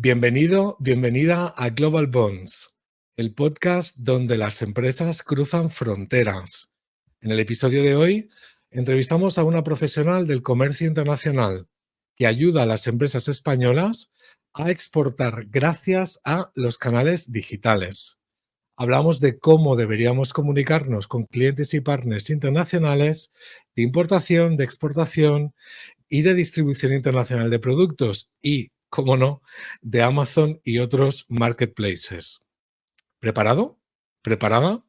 Bienvenido, bienvenida a Global Bonds, el podcast donde las empresas cruzan fronteras. En el episodio de hoy entrevistamos a una profesional del comercio internacional que ayuda a las empresas españolas a exportar gracias a los canales digitales. Hablamos de cómo deberíamos comunicarnos con clientes y partners internacionales, de importación, de exportación y de distribución internacional de productos y, cómo no, de Amazon y otros marketplaces. ¿Preparado? ¿Preparada?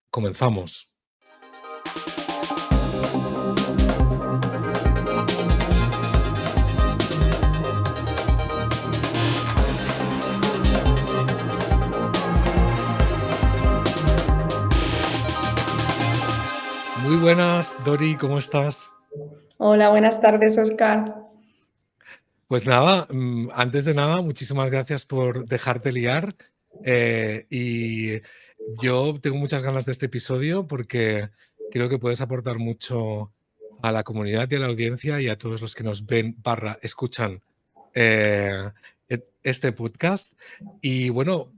Comenzamos. Muy buenas, Dori, ¿cómo estás? Hola, buenas tardes, Óscar. Pues nada, antes de nada, muchísimas gracias por dejarte liar. Y yo tengo muchas ganas de este episodio porque creo que puedes aportar mucho a la comunidad y a la audiencia y a todos los que nos ven escuchan este podcast. Y bueno,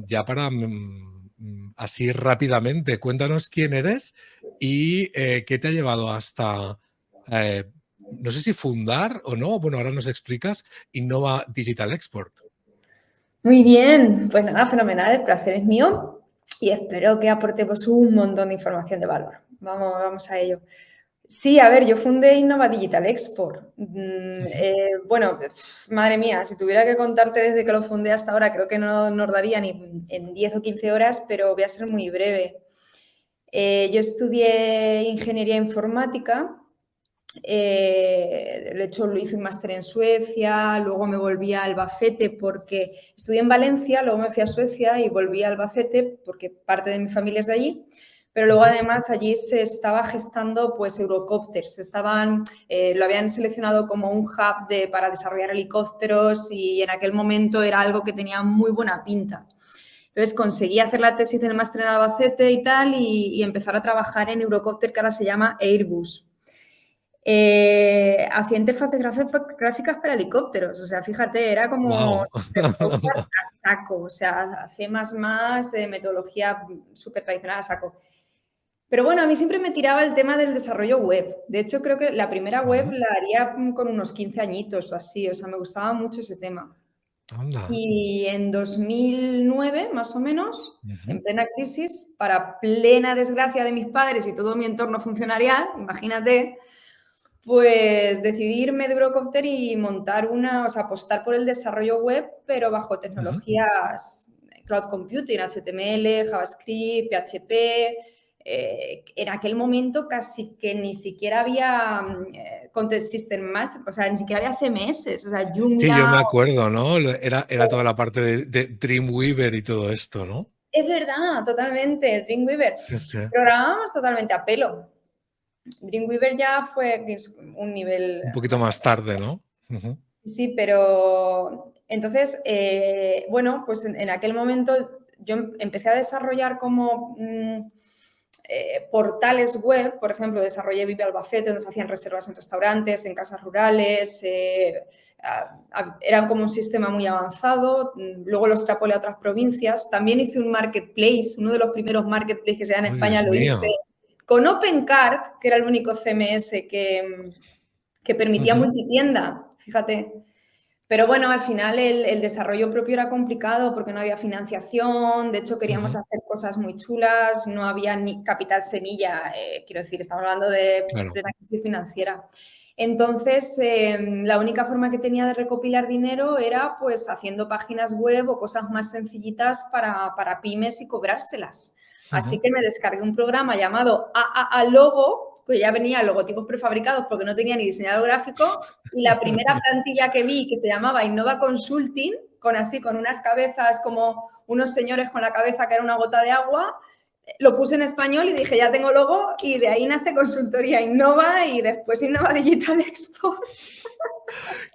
ya para así rápidamente, cuéntanos quién eres y qué te ha llevado hasta no sé si fundar o no, bueno, ahora nos explicas, Innova Digital Export. Muy bien, pues nada, fenomenal, el placer es mío y espero que aportemos un montón de información de valor. Vamos a ello. Sí, a ver, yo fundé Innova Digital Export. Bueno, madre mía, si tuviera que contarte desde que lo fundé hasta ahora, creo que no nos daría ni en 10 o 15 horas, pero voy a ser muy breve. Yo estudié ingeniería informática. De hecho, hice un máster en Suecia, luego me volví a Albacete porque estudié en Valencia, luego me fui a Suecia y volví a Albacete porque parte de mi familia es de allí. Pero luego además allí se estaba gestando pues Eurocopters, lo habían seleccionado como un hub para desarrollar helicópteros y en aquel momento era algo que tenía muy buena pinta. Entonces conseguí hacer la tesis del máster en Albacete y tal y empezar a trabajar en Eurocopter, que ahora se llama Airbus. Hacía interfaces gráficas para helicópteros, o sea, fíjate, era como Wow. software a saco, o sea, C++, metodología súper tradicional a saco. Pero bueno, a mí siempre me tiraba el tema del desarrollo web. De hecho, creo que la primera web la haría con unos 15 añitos o así, o sea, me gustaba mucho ese tema. Anda. Y en 2009, más o menos, en plena crisis, para plena desgracia de mis padres y todo mi entorno funcionarial, imagínate, pues decidí irme de Eurocopter y montar apostar por el desarrollo web, pero bajo tecnologías cloud computing, HTML, JavaScript, PHP. En aquel momento casi que ni siquiera había Content System Match, o sea, ni siquiera había CMS, o sea, Joomla. Sí, yo me acuerdo, ¿no? Era toda la parte de Dreamweaver y todo esto, ¿no? Es verdad, totalmente, Dreamweaver. Sí, sí. Programábamos totalmente a pelo. Dreamweaver ya fue un nivel Un poquito más tarde, ¿no? Sí, pero entonces, bueno, pues en aquel momento yo empecé a desarrollar como portales web, por ejemplo, desarrollé Vive Albacete, donde se hacían reservas en restaurantes, en casas rurales, era como un sistema muy avanzado, luego lo extrapolé a otras provincias, también hice un marketplace, uno de los primeros marketplaces que se dan en España, lo hice con OpenCart, que era el único CMS que permitía multitienda, fíjate. Pero bueno, al final el desarrollo propio era complicado porque no había financiación, de hecho queríamos hacer cosas muy chulas, no había ni capital semilla, quiero decir, estamos hablando de plena crisis financiera. Entonces, la única forma que tenía de recopilar dinero era pues haciendo páginas web o cosas más sencillitas para pymes y cobrárselas. Así que me descargué un programa llamado AAA Logo, que ya venía logotipos prefabricados porque no tenía ni diseñador gráfico, y la primera plantilla que vi, que se llamaba Innova Consulting, con unas cabezas como unos señores con la cabeza que era una gota de agua, lo puse en español y dije, ya tengo logo, y de ahí nace Consultoría Innova y después Innova Digital Export.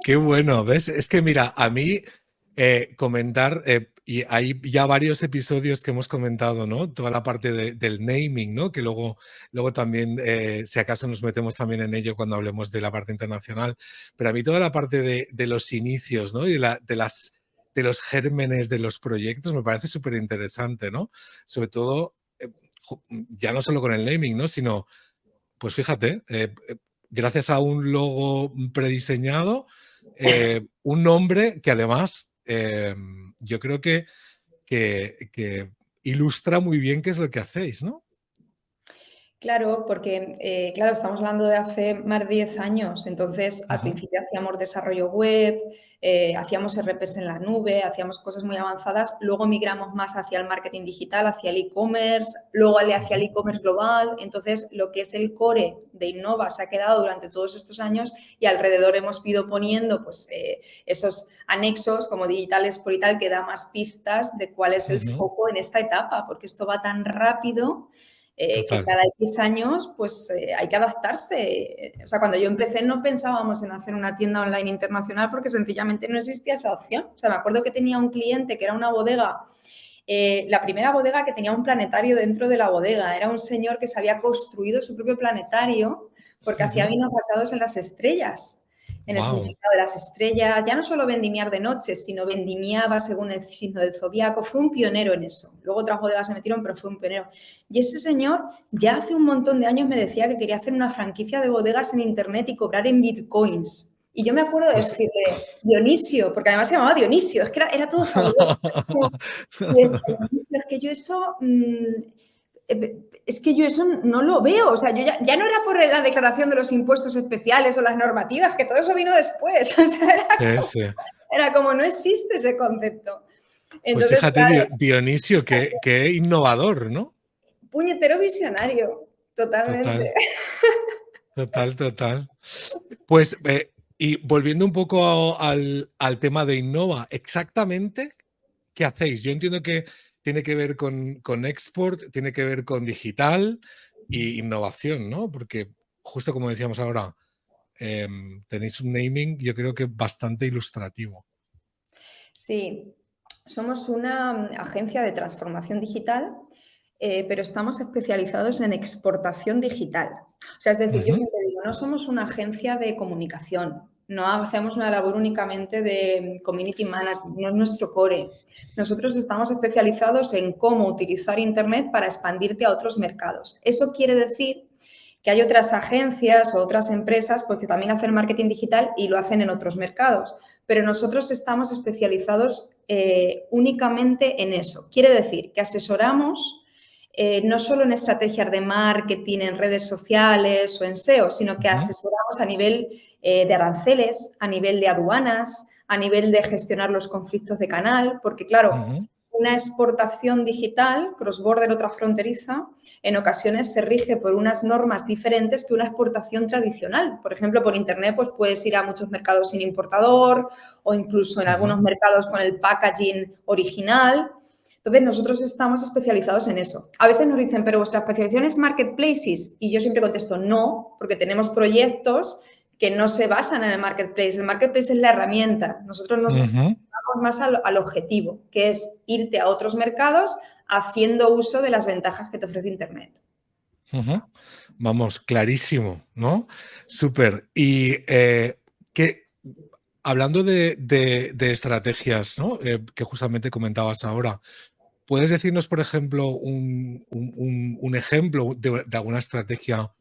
Qué bueno, ¿ves? Es que mira, a mí comentar, y hay ya varios episodios que hemos comentado, ¿no? Toda la parte del naming, ¿no? Que luego también, si acaso nos metemos también en ello cuando hablemos de la parte internacional, pero a mí toda la parte de los inicios, ¿no? Y de los gérmenes de los proyectos me parece súper interesante, ¿no? Sobre todo, ya no solo con el naming, ¿no? Sino, pues fíjate, gracias a un logo prediseñado, un nombre que además yo creo que ilustra muy bien qué es lo que hacéis, ¿no? Claro, porque claro, estamos hablando de hace más de 10 años, entonces al principio hacíamos desarrollo web, hacíamos RPs en la nube, hacíamos cosas muy avanzadas, luego migramos más hacia el marketing digital, hacia el e-commerce, luego hacia el e-commerce global, entonces lo que es el core de Innova se ha quedado durante todos estos años y alrededor hemos ido poniendo pues, esos anexos como digitales por y tal que da más pistas de cuál es el foco en esta etapa, porque esto va tan rápido que cada X años pues hay que adaptarse. O sea, cuando yo empecé no pensábamos en hacer una tienda online internacional porque sencillamente no existía esa opción. O sea, me acuerdo que tenía un cliente que era una bodega, la primera bodega que tenía un planetario dentro de la bodega. Era un señor que se había construido su propio planetario porque hacía vinos basados en las estrellas. En el significado de las estrellas, ya no solo vendimiar de noche, sino vendimiaba según el signo del zodiaco. Fue un pionero en eso. Luego otras bodegas se metieron, pero fue un pionero. Y ese señor ya hace un montón de años me decía que quería hacer una franquicia de bodegas en internet y cobrar en bitcoins. Y yo me acuerdo de decirle, Dionisio, porque además se llamaba Dionisio, es que era todo fabuloso. Dionisio, es que yo eso... es que yo eso no lo veo, o sea, yo ya no era por la declaración de los impuestos especiales o las normativas, que todo eso vino después, o sea, era como no existe ese concepto. Entonces, pues fíjate, claro, Dionisio, qué innovador, ¿no? Puñetero visionario, totalmente. Total. Pues, y volviendo un poco al tema de Innova, exactamente, ¿qué hacéis? Yo entiendo que tiene que ver con export, tiene que ver con digital e innovación, ¿no? Porque justo como decíamos ahora, tenéis un naming, yo creo que bastante ilustrativo. Sí, somos una agencia de transformación digital, pero estamos especializados en exportación digital. O sea, es decir, yo siempre digo, no somos una agencia de comunicación, no hacemos una labor únicamente de community management, no es nuestro core. Nosotros estamos especializados en cómo utilizar Internet para expandirte a otros mercados. Eso quiere decir que hay otras agencias o otras empresas pues, que también hacen marketing digital y lo hacen en otros mercados, pero nosotros estamos especializados únicamente en eso. Quiere decir que asesoramos no solo en estrategias de marketing, en redes sociales o en SEO, sino que asesoramos a nivel de aranceles, a nivel de aduanas, a nivel de gestionar los conflictos de canal, porque claro, una exportación digital, cross-border o transfronteriza, en ocasiones se rige por unas normas diferentes que una exportación tradicional. Por ejemplo, por Internet pues puedes ir a muchos mercados sin importador o incluso en algunos mercados con el packaging original. Entonces, nosotros estamos especializados en eso. A veces nos dicen, pero vuestra especialización es marketplaces. Y yo siempre contesto, no, porque tenemos proyectos que no se basan en el marketplace. El marketplace es la herramienta. Nosotros nos vamos más al objetivo, que es irte a otros mercados haciendo uso de las ventajas que te ofrece Internet. Vamos, clarísimo, ¿no? Súper. Y hablando de estrategias, ¿no? Que justamente comentabas ahora, ¿puedes decirnos, por ejemplo, un ejemplo de alguna estrategia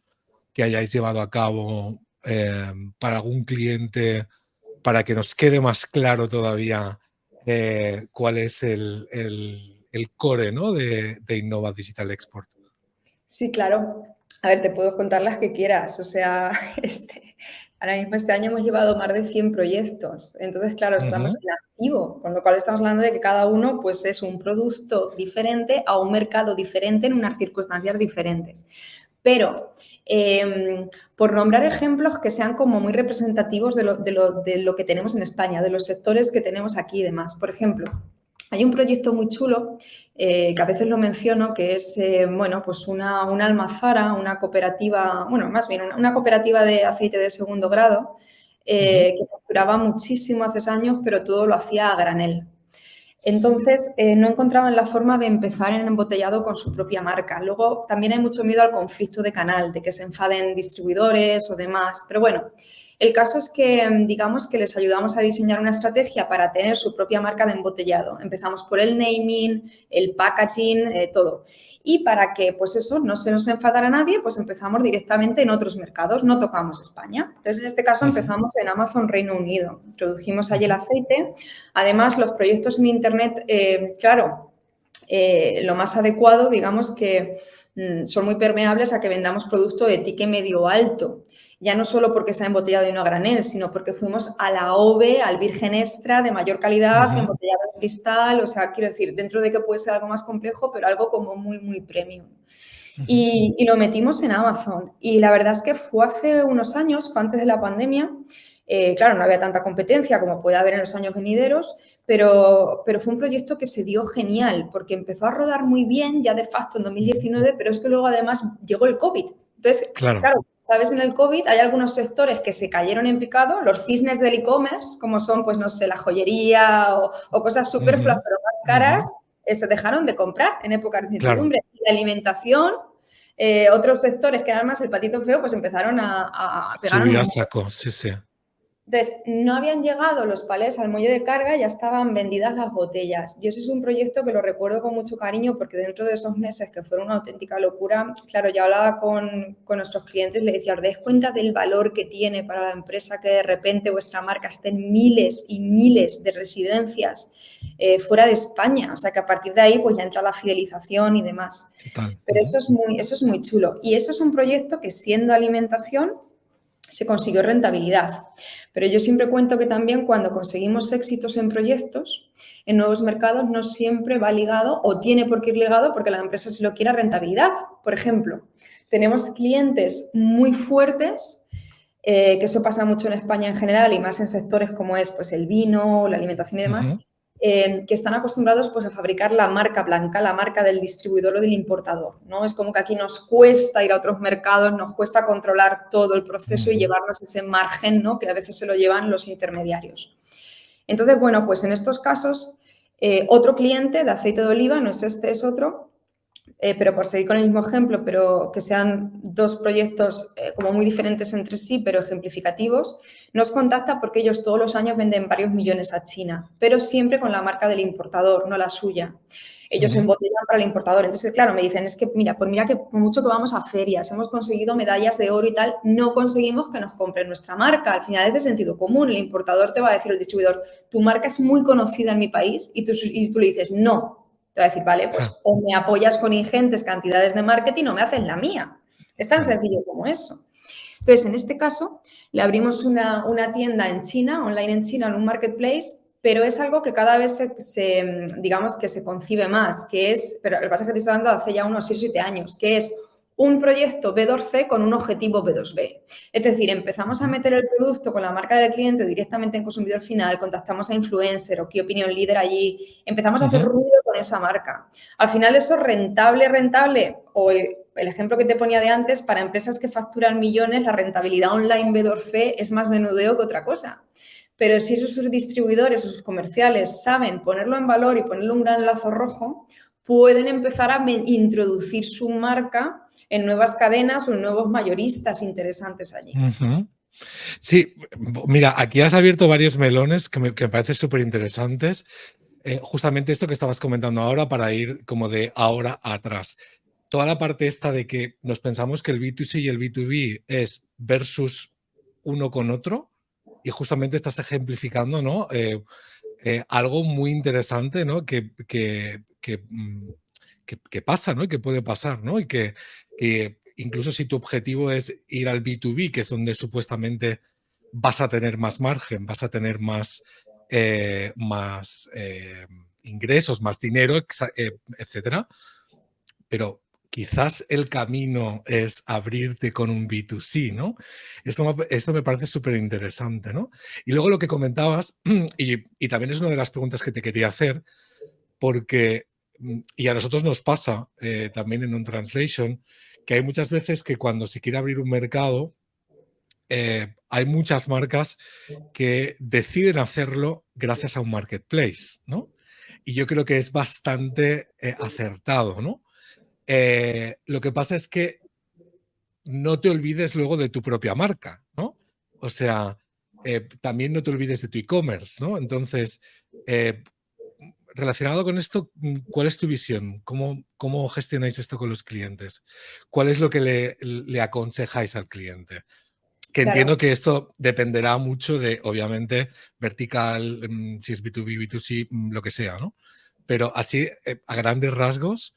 que hayáis llevado a cabo para algún cliente, para que nos quede más claro todavía cuál es el core, ¿no? de Innova Digital Export? Sí, claro. A ver, te puedo contar las que quieras. O sea, ahora mismo este año hemos llevado más de 100 proyectos. Entonces, claro, estamos en activo, con lo cual estamos hablando de que cada uno pues, es un producto diferente a un mercado diferente en unas circunstancias diferentes. Pero, por nombrar ejemplos que sean como muy representativos de lo que tenemos en España, de los sectores que tenemos aquí y demás. Por ejemplo, hay un proyecto muy chulo que a veces lo menciono, que es, bueno, pues una almazara, una cooperativa, bueno, más bien una cooperativa de aceite de segundo grado que facturaba muchísimo hace años, pero todo lo hacía a granel. Entonces, no encontraban la forma de empezar en embotellado con su propia marca. Luego, también hay mucho miedo al conflicto de canal, de que se enfaden distribuidores o demás. Pero bueno, el caso es que, digamos, que les ayudamos a diseñar una estrategia para tener su propia marca de embotellado. Empezamos por el naming, el packaging, todo. Y para que, pues eso, no se nos enfadara nadie, pues empezamos directamente en otros mercados, no tocamos España. Entonces, en este caso, empezamos en Amazon Reino Unido. Introdujimos allí el aceite. Además, los proyectos en Internet, claro, lo más adecuado, digamos que son muy permeables a que vendamos producto de tique medio alto. Ya no solo porque se ha embotellado y no a granel, sino porque fuimos a la OVE, al virgen extra de mayor calidad, embotellado en cristal. O sea, quiero decir, dentro de que puede ser algo más complejo, pero algo como muy, muy premium. Y lo metimos en Amazon. Y la verdad es que fue hace unos años, fue antes de la pandemia. Claro, no había tanta competencia como puede haber en los años venideros, pero fue un proyecto que se dio genial porque empezó a rodar muy bien ya de facto en 2019, pero es que luego además llegó el COVID. Entonces, claro, sabes, en el COVID hay algunos sectores que se cayeron en picado, los cisnes del e-commerce, como son, pues no sé, la joyería o cosas superfluas pero más caras, se dejaron de comprar en épocas de incertidumbre. Y la alimentación, otros sectores que eran más el patito feo, pues empezaron a pegar. Subió a saco, sí, sí. Entonces, no habían llegado los palés al muelle de carga, ya estaban vendidas las botellas. Yo ese es un proyecto que lo recuerdo con mucho cariño porque dentro de esos meses que fueron una auténtica locura, claro, yo hablaba con nuestros clientes, le decía, os dais cuenta del valor que tiene para la empresa que de repente vuestra marca esté en miles y miles de residencias fuera de España. O sea, que a partir de ahí pues ya entra la fidelización y demás. Total. Pero eso es muy chulo. Y eso es un proyecto que, siendo alimentación, se consiguió rentabilidad. Pero yo siempre cuento que también cuando conseguimos éxitos en proyectos, en nuevos mercados, no siempre va ligado o tiene por qué ir ligado porque la empresa, si lo quiere, a rentabilidad. Por ejemplo, tenemos clientes muy fuertes, que eso pasa mucho en España en general y más en sectores como es pues, el vino, la alimentación y demás, que están acostumbrados pues, a fabricar la marca blanca, la marca del distribuidor o del importador, ¿no? Es como que aquí nos cuesta ir a otros mercados, nos cuesta controlar todo el proceso y llevarnos ese margen, ¿no? Que a veces se lo llevan los intermediarios. Entonces, bueno, pues en estos casos, otro cliente de aceite de oliva, no es este, es otro, pero por seguir con el mismo ejemplo, pero que sean dos proyectos como muy diferentes entre sí, pero ejemplificativos, nos contacta porque ellos todos los años venden varios millones a China, pero siempre con la marca del importador, no la suya. Ellos embotellan para el importador. Entonces, claro, me dicen, es que mira, pues mira que por mucho que vamos a ferias, hemos conseguido medallas de oro y tal, no conseguimos que nos compren nuestra marca. Al final es de sentido común. El importador te va a decir, el distribuidor, tu marca es muy conocida en mi país y tú le dices, no. Te va a decir, vale, pues o me apoyas con ingentes cantidades de marketing o me haces la mía. Es tan sencillo como eso. Entonces, en este caso, le abrimos una tienda en China, online en China, en un marketplace, pero es algo que cada vez digamos que se concibe más, que es, pero lo que pasa es que te estoy hablando de hace ya unos 6 o 7 años, que es un proyecto B2C con un objetivo B2B. Es decir, empezamos a meter el producto con la marca del cliente directamente en consumidor final, contactamos a influencer o key opinion leader allí, empezamos a hacer ruido con esa marca. Al final eso rentable, o el ejemplo que te ponía de antes, para empresas que facturan millones, la rentabilidad online B2C es más menudeo que otra cosa. Pero si esos distribuidores o sus comerciales saben ponerlo en valor y ponerle un gran lazo rojo, pueden empezar a introducir su marca en nuevas cadenas o en nuevos mayoristas interesantes allí. Sí, mira, aquí has abierto varios melones que me parecen súper interesantes. Justamente esto que estabas comentando ahora para ir como de ahora a atrás. Toda la parte esta de que nos pensamos que el B2C y el B2B es versus uno con otro y justamente estás ejemplificando, ¿no? Algo muy interesante, ¿no? Que pasa, ¿no? Y que puede pasar, ¿no? Y que incluso si tu objetivo es ir al B2B, que es donde supuestamente vas a tener más margen, vas a tener más ingresos, más dinero, etcétera. Pero quizás el camino es abrirte con un B2C, ¿no? Esto me parece súper interesante, ¿no? Y luego lo que comentabas, y también es una de las preguntas que te quería hacer, porque, y a nosotros nos pasa también en un translation, que hay muchas veces que cuando se quiere abrir un mercado, hay muchas marcas que deciden hacerlo gracias a un marketplace, ¿no? y yo creo que es bastante acertado, ¿no? Lo que pasa es que no te olvides luego de tu propia marca, ¿no? O sea, también no te olvides de tu e-commerce, ¿no? Entonces, relacionado con esto, ¿cuál es tu visión? ¿Cómo gestionáis esto con los clientes? ¿Cuál es lo que le aconsejáis al cliente? Que Claro. entiendo que esto dependerá mucho de, obviamente, vertical, si es B2B, B2C, lo que sea, ¿no? Pero así, a grandes rasgos,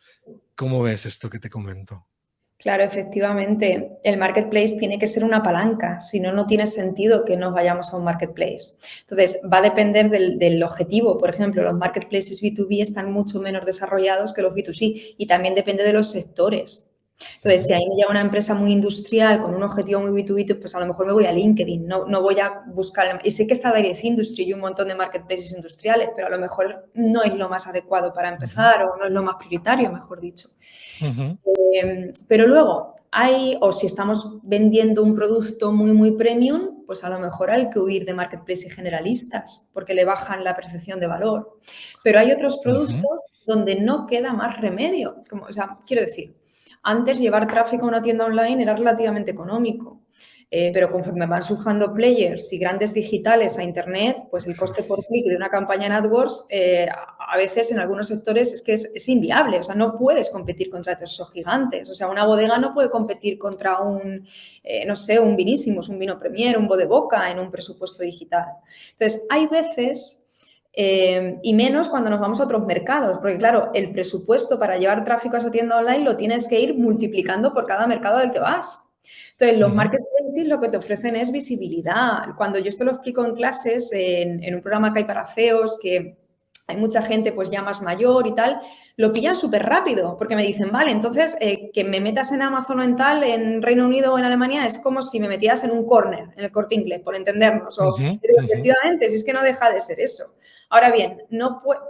¿cómo ves esto que te comento? Claro, efectivamente, el marketplace tiene que ser una palanca, si no, no tiene sentido que nos vayamos a un marketplace. Entonces, va a depender del objetivo. Por ejemplo, los marketplaces B2B están mucho menos desarrollados que los B2C y también depende de los sectores. Entonces, si ahí me llega una empresa muy industrial con un objetivo muy B2B, pues a lo mejor me voy a LinkedIn, no voy a buscar. Y sé que está Direct Industry y un montón de marketplaces industriales, pero a lo mejor no es lo más adecuado para empezar o no es lo más prioritario, mejor dicho. Pero luego o si estamos vendiendo un producto muy premium, pues a lo mejor hay que huir de marketplaces generalistas porque le bajan la percepción de valor. Pero hay otros productos donde no queda más remedio. O sea, quiero decir, antes llevar tráfico a una tienda online era relativamente económico. Pero conforme van surgiendo players y grandes digitales a Internet, pues el coste por clic de una campaña en AdWords a veces en algunos sectores es que es inviable. O sea, no puedes competir contra esos gigantes. O sea, una bodega no puede competir contra no sé, un Vinísimos, un Vino Premier, un Boca en un presupuesto digital. Entonces, hay veces... y menos cuando nos vamos a otros mercados, porque claro, el presupuesto para llevar tráfico a esa tienda online lo tienes que ir multiplicando por cada mercado del que vas. Entonces, los marketplaces lo que te ofrecen es visibilidad. Cuando yo esto lo explico en clases, en un programa que hay para CEOs, que hay mucha gente pues ya más mayor y tal, lo pillan súper rápido, porque me dicen, vale, entonces que me metas en Amazon o en tal, en Reino Unido o en Alemania, es como si me metieras en un corner, en el Corte Inglés, por entendernos. Pero efectivamente, si es que no deja de ser eso. Ahora bien,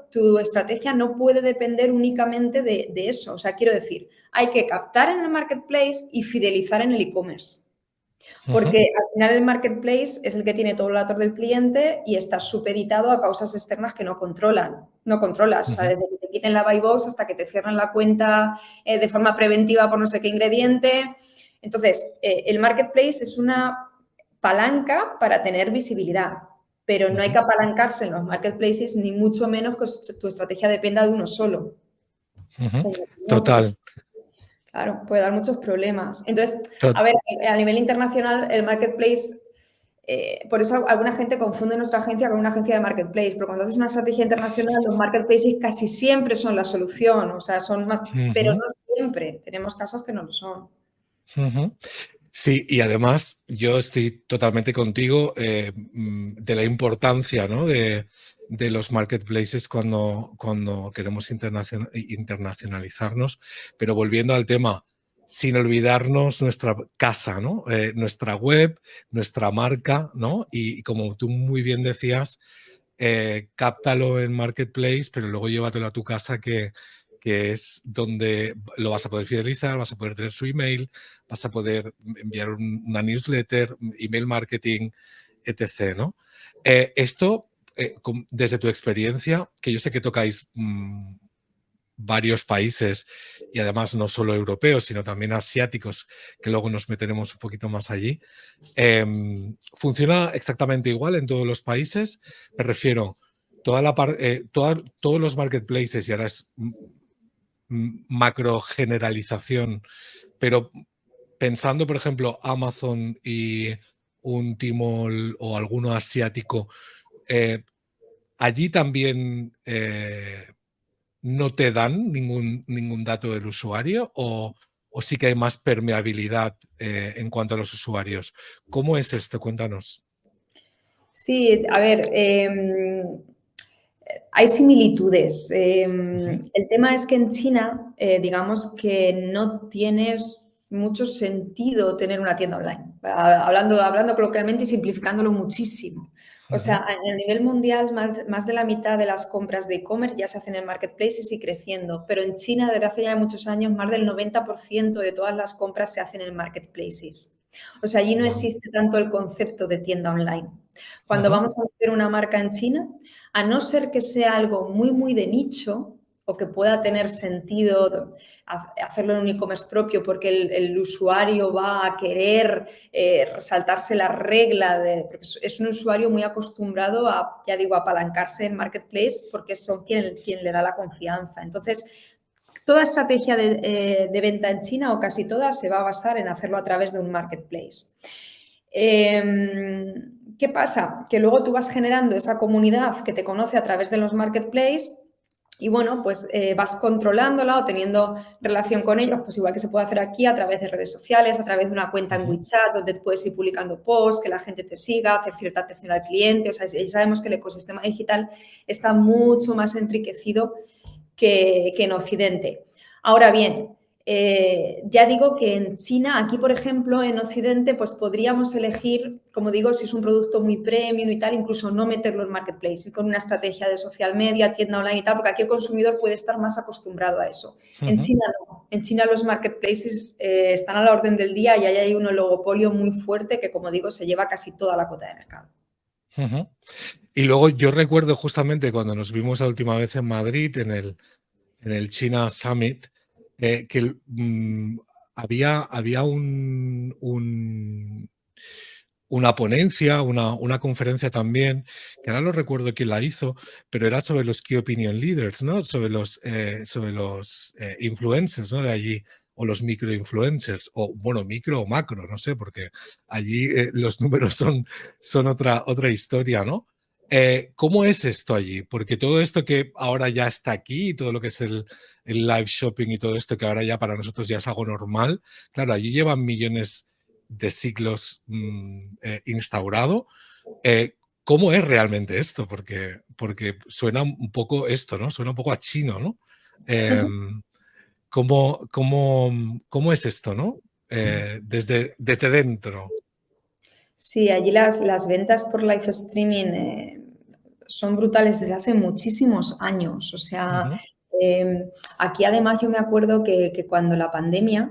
tu estrategia no puede depender únicamente de eso. O sea, quiero decir, hay que captar en el marketplace y fidelizar en el e-commerce. Porque al final el marketplace es el que tiene todos los datos del cliente y está supeditado a causas externas que no controlas. O sea, desde que te quiten la buy box hasta que te cierran la cuenta de forma preventiva por no sé qué ingrediente. Entonces, el marketplace es una palanca para tener visibilidad, pero no hay que apalancarse en los marketplaces, ni mucho menos que tu estrategia dependa de uno solo. Total. Claro, puede dar muchos problemas. Entonces, a ver, a nivel internacional, el marketplace, por eso alguna gente confunde nuestra agencia con una agencia de marketplace, pero cuando haces una estrategia internacional, los marketplaces casi siempre son la solución, o sea, son más, pero no siempre. Tenemos casos que no lo son. Sí, y además yo estoy totalmente contigo de la importancia, ¿no? de los marketplaces cuando queremos internacionalizarnos, pero volviendo al tema, sin olvidarnos nuestra casa, ¿no? Nuestra web, nuestra marca, ¿no? Y como tú muy bien decías, cáptalo en marketplace, pero luego llévatelo a tu casa que es donde lo vas a poder fidelizar, vas a poder tener su email, vas a poder enviar una newsletter, email marketing, etc., ¿no? Esto, desde tu experiencia, que yo sé que tocáis varios países y además no solo europeos, sino también asiáticos, que luego nos meteremos un poquito más allí, ¿funciona exactamente igual en todos los países? Me refiero, todos los marketplaces, y ahora es macro generalización, pero pensando, por ejemplo, Amazon y un Tmall o alguno asiático, allí también no te dan ningún dato del usuario o sí que hay más permeabilidad en cuanto a los usuarios. ¿Cómo es esto? Cuéntanos. Sí, a ver, hay similitudes. El tema es que en China, digamos que no tiene mucho sentido tener una tienda online, hablando coloquialmente y simplificándolo muchísimo. O sea, a nivel mundial, más de la mitad de las compras de e-commerce ya se hacen en marketplaces y creciendo, pero en China, desde hace ya muchos años, más del 90% de todas las compras se hacen en marketplaces. O sea, allí no existe tanto el concepto de tienda online. Cuando vamos a meter una marca en China, a no ser que sea algo muy, muy de nicho o que pueda tener sentido hacerlo en un e-commerce propio porque el usuario va a querer saltarse la regla, porque es un usuario muy acostumbrado a, ya digo, apalancarse en Marketplace porque son quien le da la confianza. Entonces, toda estrategia de venta en China o casi toda se va a basar en hacerlo a través de un Marketplace. ¿Qué pasa? Que luego tú vas generando esa comunidad que te conoce a través de los Marketplaces y bueno, pues vas controlándola o teniendo relación con ellos, pues igual que se puede hacer aquí a través de redes sociales, a través de una cuenta en WeChat, donde puedes ir publicando posts, que la gente te siga, hacer cierta atención al cliente. O sea, ya sabemos que el ecosistema digital está mucho más enriquecido que en Occidente. Ahora bien, ya digo que en China, aquí por ejemplo, en Occidente, pues podríamos elegir, como digo, si es un producto muy premium y tal, incluso no meterlo en Marketplace, ir con una estrategia de social media, tienda online y tal, porque aquí el consumidor puede estar más acostumbrado a eso. En China no. En China los marketplaces están a la orden del día y ahí hay un oligopolio muy fuerte que, como digo, se lleva casi toda la cuota de mercado. Y luego yo recuerdo justamente cuando nos vimos la última vez en Madrid, en el China Summit, que había una ponencia, una conferencia también, que ahora no recuerdo quién la hizo, pero era sobre los Key Opinion Leaders, ¿no? Sobre los influencers, ¿no? De allí, o los microinfluencers, o bueno, micro o macro, no sé, porque allí los números son otra historia, ¿no? ¿Cómo es esto allí? Porque todo esto que ahora ya está aquí, todo lo que es el live shopping y todo esto que ahora ya para nosotros ya es algo normal, claro, allí llevan millones de siglos instaurado. ¿Cómo es realmente esto? Porque suena un poco esto, ¿no? Suena un poco a chino, ¿no? ¿Cómo es esto, no? Desde dentro. Sí, allí las ventas por live streaming son brutales desde hace muchísimos años. O sea, aquí además yo me acuerdo que cuando la pandemia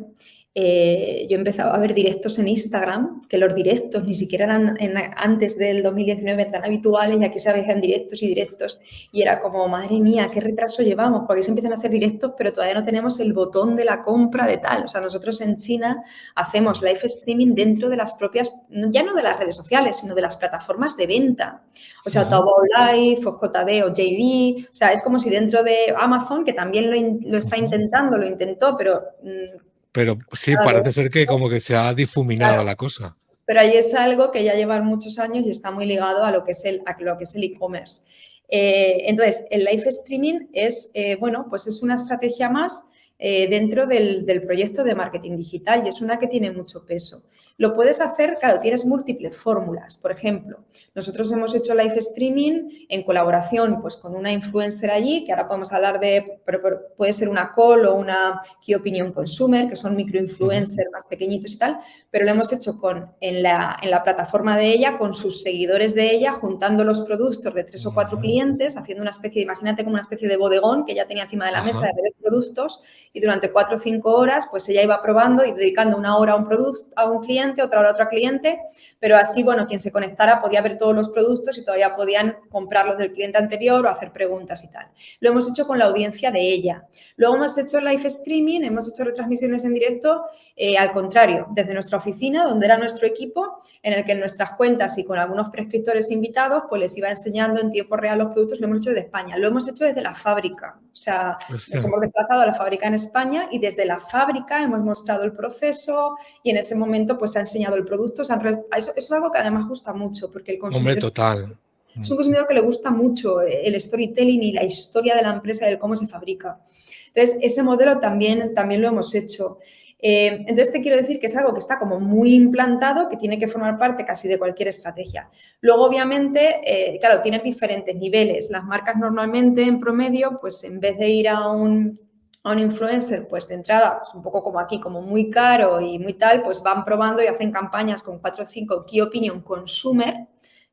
yo empezaba a ver directos en Instagram, que los directos ni siquiera eran antes del 2019 tan habituales y aquí se veían directos y directos y era como, madre mía, qué retraso llevamos, porque se empiezan a hacer directos pero todavía no tenemos el botón de la compra de tal. O sea, nosotros en China hacemos live streaming dentro de las propias, ya no de las redes sociales, sino de las plataformas de venta. O sea, Taobao Live o JD o JD, o sea, es como si dentro de Amazon, que también lo está intentando, lo intentó, pero... Pero sí, parece ser que como que se ha difuminado claro, la cosa. pero ahí es algo que ya llevan muchos años y está muy ligado a lo que es el e-commerce. Entonces, el live streaming es, bueno, pues es una estrategia más dentro del proyecto de marketing digital y es una que tiene mucho peso. Lo puedes hacer, claro, tienes múltiples fórmulas. Por ejemplo, nosotros hemos hecho live streaming en colaboración pues, con una influencer allí, que ahora podemos hablar de, pero puede ser una call o una Key Opinion Consumer, que son microinfluencers más pequeñitos y tal, pero lo hemos hecho en la plataforma de ella, con sus seguidores de ella, juntando los productos de 3 o 4 clientes, haciendo una especie, imagínate como una especie de bodegón que ella tenía encima de la mesa de varios productos y durante 4 o 5 horas pues ella iba probando y dedicando una hora a un producto, a un cliente, otra hora a otro cliente, pero así, bueno, quien se conectara podía ver todos los productos y todavía podían comprarlos del cliente anterior o hacer preguntas y tal. Lo hemos hecho con la audiencia de ella. Luego hemos hecho live streaming, hemos hecho retransmisiones en directo, al contrario, desde nuestra oficina, donde era nuestro equipo, en el que en nuestras cuentas y con algunos prescriptores invitados, pues les iba enseñando en tiempo real los productos. Lo hemos hecho desde España, lo hemos hecho desde la fábrica, o sea, nos hemos desplazado a la fábrica en España y desde la fábrica hemos mostrado el proceso y en ese momento pues se ha enseñado el producto. Eso es algo que además gusta mucho porque el consumidor... Hombre, total. Es un consumidor que le gusta mucho el storytelling y la historia de la empresa y de cómo se fabrica. Entonces, ese modelo también lo hemos hecho. Entonces, te quiero decir que es algo que está como muy implantado, que tiene que formar parte casi de cualquier estrategia. Luego, obviamente, claro, tienes diferentes niveles. Las marcas normalmente, en promedio, pues en vez de ir a un influencer, pues de entrada, pues un poco como aquí, como muy caro y muy tal, pues van probando y hacen campañas con 4 o 5 Key Opinion Consumer,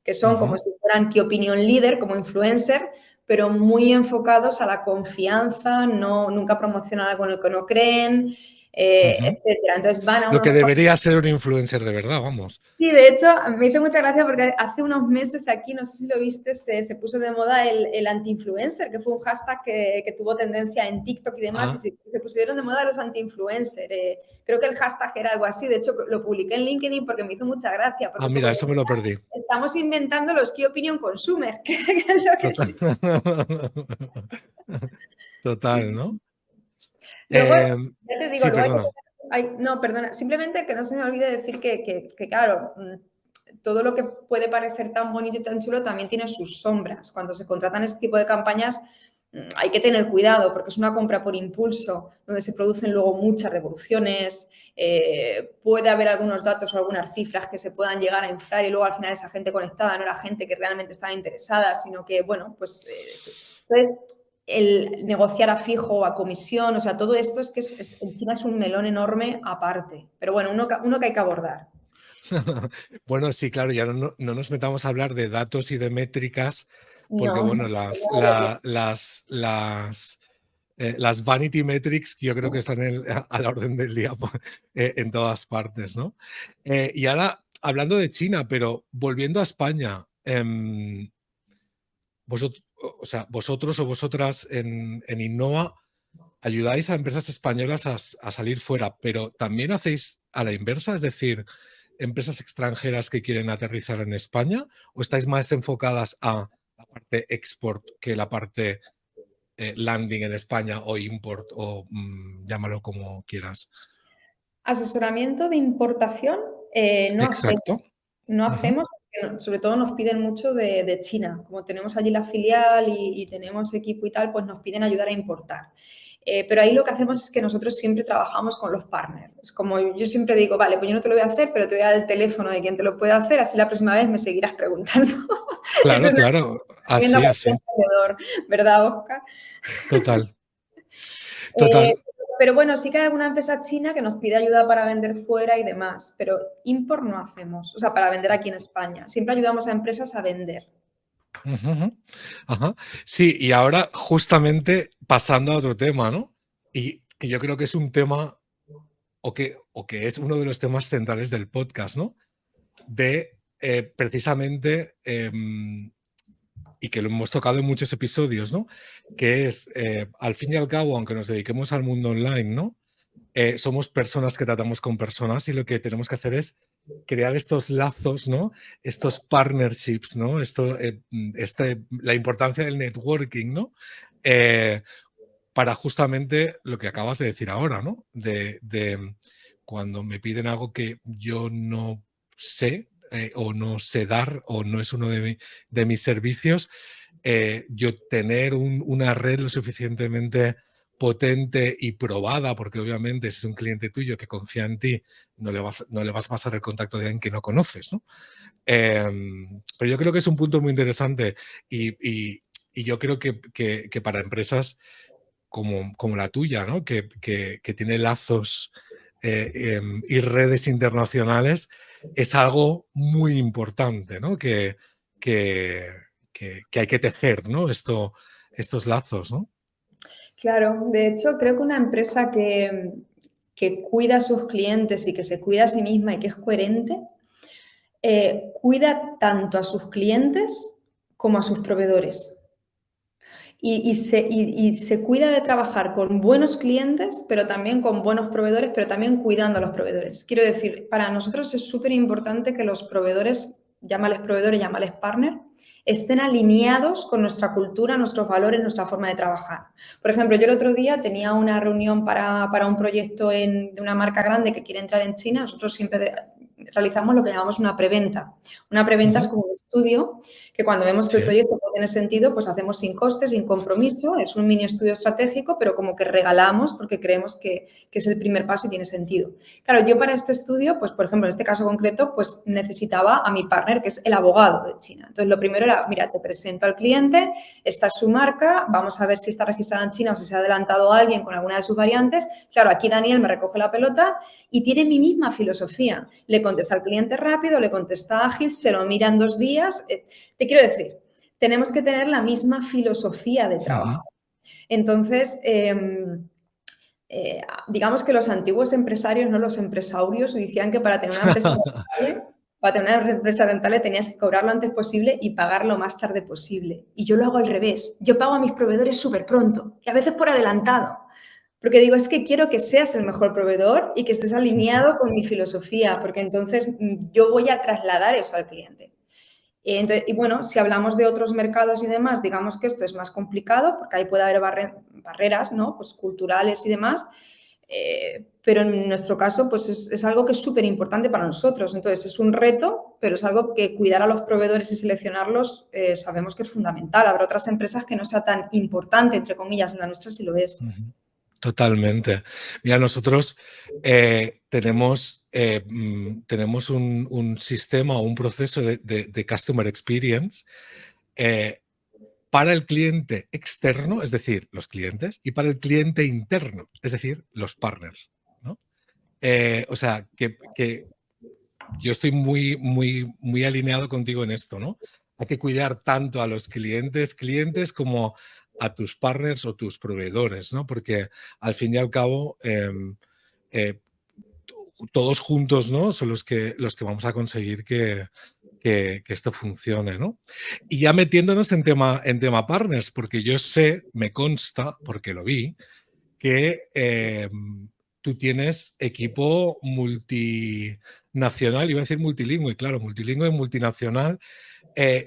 que son como si fueran Key Opinion Leader, como influencer, pero muy enfocados a la confianza, nunca promocionan algo en lo que no creen. etcétera. Entonces van a Lo que unos... debería ser un influencer de verdad, vamos. Sí, de hecho, me hizo mucha gracia porque hace unos meses aquí, no sé si lo viste, se puso de moda el anti-influencer, que fue un hashtag que tuvo tendencia en TikTok y demás, y se pusieron de moda los anti-influencers. Creo que el hashtag era algo así, de hecho lo publiqué en LinkedIn porque me hizo mucha gracia. Porque Mira, eso me lo perdí. Estamos inventando los Key Opinion Consumer, que es lo que existe. Total, Sí, ¿no? sí. Luego, ya te digo, Sí, luego perdona. no, perdona, simplemente que no se me olvide decir que claro, todo lo que puede parecer tan bonito y tan chulo también tiene sus sombras. Cuando se contratan este tipo de campañas hay que tener cuidado porque es una compra por impulso, donde se producen luego muchas devoluciones, puede haber algunos datos o algunas cifras que se puedan llegar a inflar y luego al final esa gente conectada no era gente que realmente estaba interesada, sino que, bueno, pues... entonces, el negociar a fijo o a comisión, o sea, todo esto es que en China es un melón enorme aparte. Pero bueno, uno que hay que abordar. Bueno, sí, claro, ya no nos metamos a hablar de datos y de métricas, porque No, bueno, las vanity metrics yo creo que están a la orden del día en todas partes, ¿no? Y ahora, hablando de China, pero volviendo a España, vosotros o vosotras en Innova ayudáis a empresas españolas a salir fuera, pero también hacéis a la inversa, es decir, empresas extranjeras que quieren aterrizar en España, o estáis más enfocadas a la parte export que la parte landing en España o import o llámalo como quieras. Asesoramiento de importación no hacemos. Exacto. No hacemos, porque sobre todo nos piden mucho de China. Como tenemos allí la filial y tenemos equipo y tal, pues nos piden ayudar a importar. Pero ahí lo que hacemos es que nosotros siempre trabajamos con los partners. Es como yo siempre digo, vale, pues yo no te lo voy a hacer, pero te voy a dar el teléfono de quien te lo puede hacer, así la próxima vez me seguirás preguntando. Esto Claro, es claro. viendo Así, así. emprendedor, ¿verdad, Oscar? Total, Eh, total. pero bueno, sí que hay alguna empresa china que nos pide ayuda para vender fuera y demás, pero import no hacemos, o sea, para vender aquí en España. Siempre ayudamos a empresas a vender. Ajá. Sí, y ahora justamente pasando a otro tema, ¿no? Y que yo creo que es un tema, o que es uno de los temas centrales del podcast, ¿no? De precisamente, y que lo hemos tocado en muchos episodios, ¿no? Que es, al fin y al cabo, aunque nos dediquemos al mundo online, ¿no? Somos personas que tratamos con personas y lo que tenemos que hacer es crear estos lazos, ¿no? Estos partnerships, ¿no? La importancia del networking, ¿no? Para justamente lo que acabas de decir ahora, ¿no? De cuando me piden algo que yo no sé o no sé dar o no es uno de mis servicios, yo tener una red lo suficientemente potente y probada, porque obviamente si es un cliente tuyo que confía en ti, no le vas a pasar el contacto de alguien que no conoces, ¿no? Pero yo creo que es un punto muy interesante y yo creo que para empresas como la tuya, ¿no? Que tiene lazos y redes internacionales, es algo muy importante, ¿no? Que hay que tejer, ¿no? Estos lazos, ¿no? Claro, de hecho, creo que una empresa que cuida a sus clientes y que se cuida a sí misma y que es coherente, cuida tanto a sus clientes como a sus proveedores. Y se cuida de trabajar con buenos clientes, pero también con buenos proveedores, pero también cuidando a los proveedores. Quiero decir, para nosotros es súper importante que los proveedores, llámales partner, estén alineados con nuestra cultura, nuestros valores, nuestra forma de trabajar. Por ejemplo, yo el otro día tenía una reunión para un proyecto de una marca grande que quiere entrar en China. Nosotros siempre realizamos lo que llamamos una preventa. Una preventa es como un estudio que cuando vemos que el proyecto puede tener sentido, pues hacemos sin coste, sin compromiso. Es un mini estudio estratégico, pero como que regalamos porque creemos que es el primer paso y tiene sentido. Claro, yo para este estudio, pues por ejemplo, en este caso concreto, pues necesitaba a mi partner, que es el abogado de China. Entonces, lo primero era, mira, te presento al cliente, esta es su marca, vamos a ver si está registrada en China o si se ha adelantado a alguien con alguna de sus variantes. Claro, aquí Daniel me recoge la pelota y tiene mi misma filosofía. Le contesta al cliente rápido, le contesta ágil, se lo mira en 2 días. Te quiero decir, tenemos que tener la misma filosofía de trabajo. Entonces, digamos que los antiguos empresarios, no los empresarios, decían que para tener una empresa rentable, tenías que cobrar lo antes posible y pagar lo más tarde posible. Y yo lo hago al revés. Yo pago a mis proveedores súper pronto y a veces por adelantado. Porque digo, es que quiero que seas el mejor proveedor y que estés alineado con mi filosofía, porque entonces yo voy a trasladar eso al cliente. Y bueno, si hablamos de otros mercados y demás, digamos que esto es más complicado porque ahí puede haber barreras, ¿no? Pues culturales y demás, pero en nuestro caso pues es algo que es súper importante para nosotros. Entonces es un reto, pero es algo que cuidar a los proveedores y seleccionarlos sabemos que es fundamental. Habrá otras empresas que no sea tan importante, entre comillas, en la nuestra sí lo es. Totalmente. Mira, nosotros tenemos un sistema o un proceso de Customer Experience para el cliente externo, es decir, los clientes, y para el cliente interno, es decir, los partners, ¿no? O sea, que yo estoy muy alineado contigo en esto, ¿no? Hay que cuidar tanto a los clientes como a tus partners o tus proveedores, ¿no? Porque al fin y al cabo, todos juntos, ¿no? Son los que vamos a conseguir que esto funcione, ¿no? Y ya metiéndonos en tema partners, porque yo sé, me consta, porque lo vi, que tú tienes equipo multinacional, iba a decir multilingüe, claro, multilingüe, multinacional,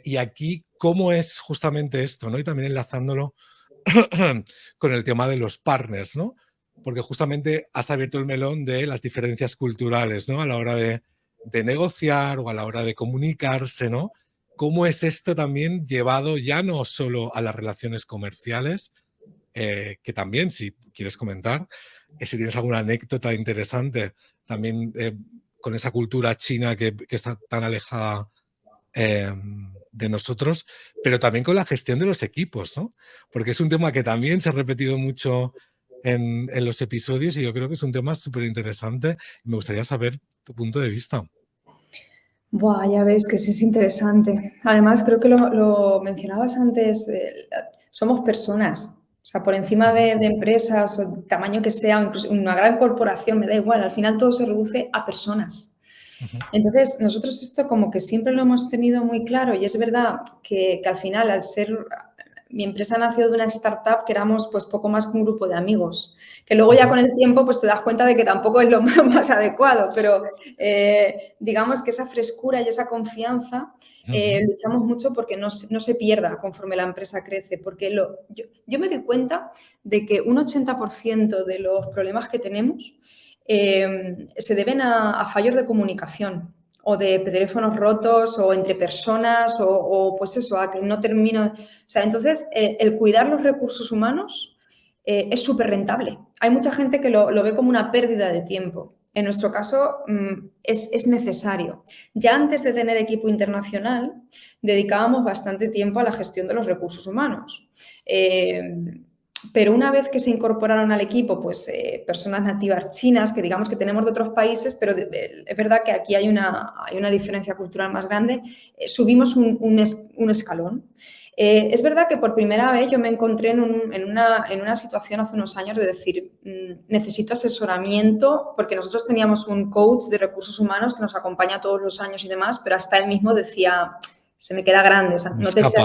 y aquí, ¿cómo es justamente esto, ¿no? Y también enlazándolo con el tema de los partners, ¿no? Porque justamente has abierto el melón de las diferencias culturales, ¿no? A la hora de negociar o a la hora de comunicarse, ¿no? ¿Cómo es esto también llevado ya no solo a las relaciones comerciales, que también, si quieres comentar, si tienes alguna anécdota interesante, también con esa cultura china que está tan alejada de nosotros, pero también con la gestión de los equipos, ¿no? Porque es un tema que también se ha repetido mucho en los episodios y yo creo que es un tema súper interesante y me gustaría saber tu punto de vista. Buah, ya ves que sí es interesante. Además, creo que lo mencionabas antes, somos personas. O sea, por encima de empresas o el tamaño que sea, incluso una gran corporación, me da igual. Al final todo se reduce a personas. Entonces, nosotros esto como que siempre lo hemos tenido muy claro y es verdad que al final, al ser... Mi empresa nació de una startup que éramos pues poco más que un grupo de amigos, que luego ya con el tiempo pues te das cuenta de que tampoco es lo más adecuado, pero digamos que esa frescura y esa confianza luchamos mucho porque no se pierda conforme la empresa crece, porque yo me doy cuenta de que un 80% de los problemas que tenemos se deben a fallos de comunicación o de teléfonos rotos o entre personas o pues eso, a que no termino... O sea, entonces el cuidar los recursos humanos es súper rentable. Hay mucha gente que lo ve como una pérdida de tiempo. En nuestro caso es necesario. Ya antes de tener equipo internacional, dedicábamos bastante tiempo a la gestión de los recursos humanos. Pero una vez que se incorporaron al equipo, pues personas nativas chinas, que digamos que tenemos de otros países, pero es verdad que aquí hay una diferencia cultural más grande, subimos un escalón. Es verdad que por primera vez yo me encontré en una situación hace unos años de decir, necesito asesoramiento, porque nosotros teníamos un coach de recursos humanos que nos acompaña todos los años y demás, pero hasta él mismo decía, se me queda grande, o sea, no te sé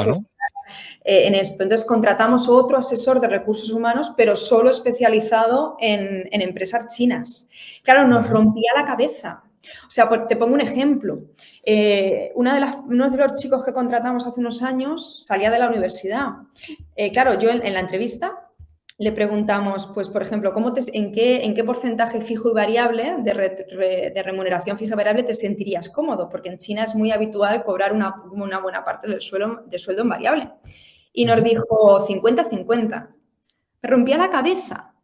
en esto. Entonces, contratamos otro asesor de recursos humanos, pero solo especializado en empresas chinas. Claro, nos rompía la cabeza. O sea, te pongo un ejemplo. Uno de los chicos que contratamos hace unos años salía de la universidad. Claro, yo en la entrevista le preguntamos, pues, por ejemplo, en qué porcentaje fijo y variable de remuneración fija y variable te sentirías cómodo, porque en China es muy habitual cobrar una buena parte del sueldo en variable. Y nos dijo 50-50. Me rompía la cabeza.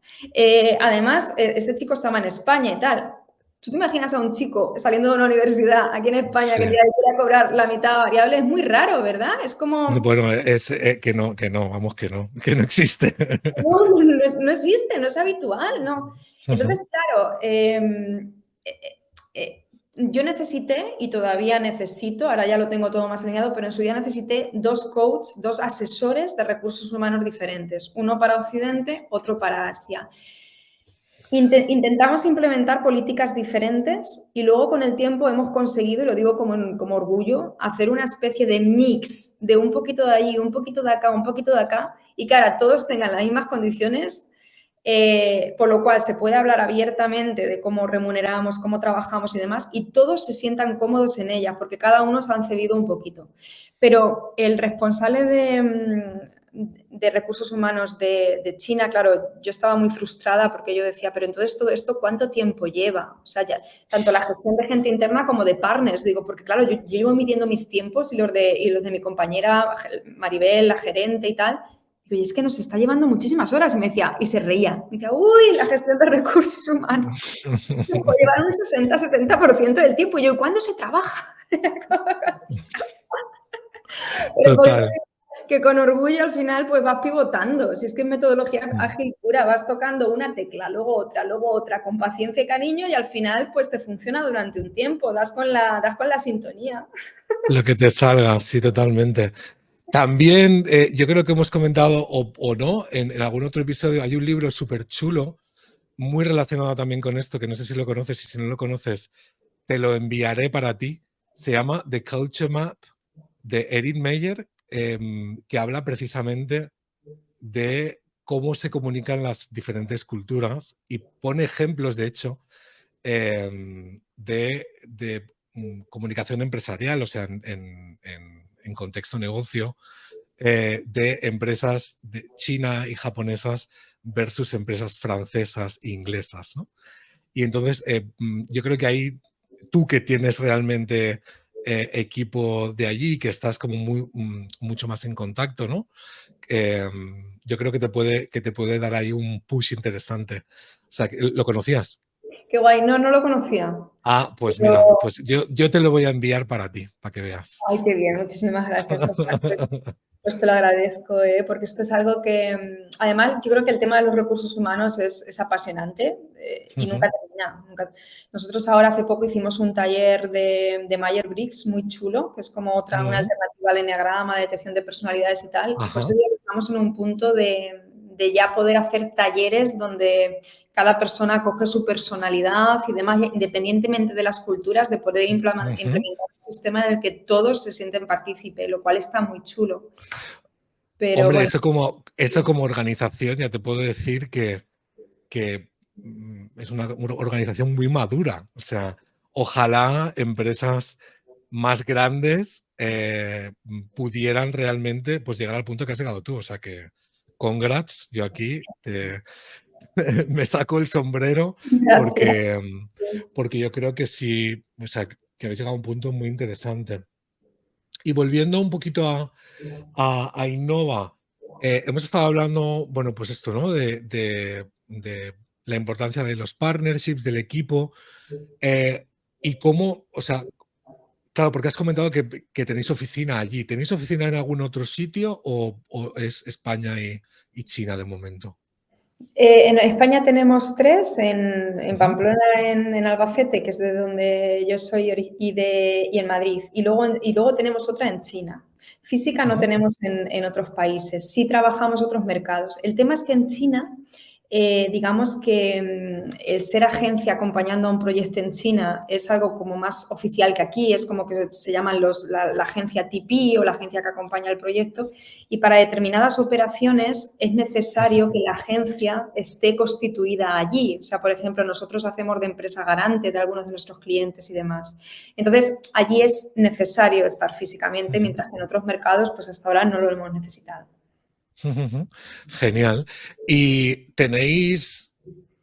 Además, este chico estaba en España y tal. ¿Tú te imaginas a un chico saliendo de una universidad aquí en España que quiera cobrar la mitad variable? Es muy raro, ¿verdad? Es como... Bueno, es que no, vamos, que no existe. No existe, no es habitual, ¿no? Entonces, claro, yo necesité y todavía necesito, ahora ya lo tengo todo más alineado, pero en su día necesité dos asesores de recursos humanos diferentes, uno para Occidente, otro para Asia. Intentamos implementar políticas diferentes y luego con el tiempo hemos conseguido, y lo digo como orgullo, hacer una especie de mix de un poquito de allí, un poquito de acá, un poquito de acá, y que ahora todos tengan las mismas condiciones, por lo cual se puede hablar abiertamente de cómo remuneramos, cómo trabajamos y demás, y todos se sientan cómodos en ellas, porque cada uno se han cedido un poquito. Pero el responsable de recursos humanos de China, claro, yo estaba muy frustrada porque yo decía, pero entonces todo esto, ¿cuánto tiempo lleva? O sea, ya, tanto la gestión de gente interna como de partners, digo, porque claro, yo llevo midiendo mis tiempos y los de mi compañera Maribel, la gerente y tal, y es que nos está llevando muchísimas horas. Y me decía, y se reía, me decía, uy, la gestión de recursos humanos. Puede llevar un 60-70% del tiempo. Y yo, ¿cuándo se trabaja? Pero por eso Total. que con orgullo al final pues vas pivotando. Si es que en metodología ágil pura vas tocando una tecla, luego otra, con paciencia y cariño y al final pues te funciona durante un tiempo, das con la sintonía. Lo que te salga, sí, totalmente. También yo creo que hemos comentado, o no, en algún otro episodio hay un libro súper chulo, muy relacionado también con esto, que no sé si lo conoces y si no lo conoces, te lo enviaré para ti. Se llama The Culture Map de Erin Meyer, que habla precisamente de cómo se comunican las diferentes culturas y pone ejemplos, de hecho, de comunicación empresarial, o sea, en contexto negocio, de empresas de China y japonesas versus empresas francesas e inglesas, ¿no? Y entonces yo creo que ahí tú que tienes realmente equipo de allí, que estás como mucho más en contacto, ¿no? Yo creo que te puede dar ahí un push interesante. O sea, ¿lo conocías? Qué guay, no lo conocía. Ah, pues Pero... mira, pues yo te lo voy a enviar para ti, para que veas. Ay, qué bien, muchísimas gracias. Pues te lo agradezco, porque esto es algo que, además, yo creo que el tema de los recursos humanos es apasionante y nunca termina. Nosotros ahora hace poco hicimos un taller de Myers-Briggs muy chulo, que es como una alternativa al enneagrama, de detección de personalidades y tal. Y pues estamos en un punto de ya poder hacer talleres donde cada persona coge su personalidad y demás, independientemente de las culturas, de poder implementar un sistema en el que todos se sienten partícipe, lo cual está muy chulo. Pero, hombre, bueno, eso como organización ya te puedo decir que es una organización muy madura. O sea, ojalá empresas más grandes pudieran realmente pues, llegar al punto que has llegado tú. O sea que, congrats, yo aquí me saco el sombrero porque yo creo que sí, o sea, que habéis llegado a un punto muy interesante. Y volviendo un poquito a Innova, hemos estado hablando, bueno, pues esto, ¿no? De la importancia de los partnerships, del equipo, y cómo, o sea, claro, porque has comentado que tenéis oficina allí. ¿Tenéis oficina en algún otro sitio o es España y China de momento? En España tenemos 3, en Pamplona, en Albacete, que es de donde yo soy, y en Madrid. Y luego tenemos otra en China. Física no tenemos en otros países, sí trabajamos otros mercados. El tema es que en China, digamos que el ser agencia acompañando a un proyecto en China es algo como más oficial que aquí, es como que se llaman la agencia TP o la agencia que acompaña el proyecto, y para determinadas operaciones es necesario que la agencia esté constituida allí. O sea, por ejemplo, nosotros hacemos de empresa garante de algunos de nuestros clientes y demás. Entonces, allí es necesario estar físicamente, mientras que en otros mercados, pues hasta ahora no lo hemos necesitado. Genial. Y tenéis,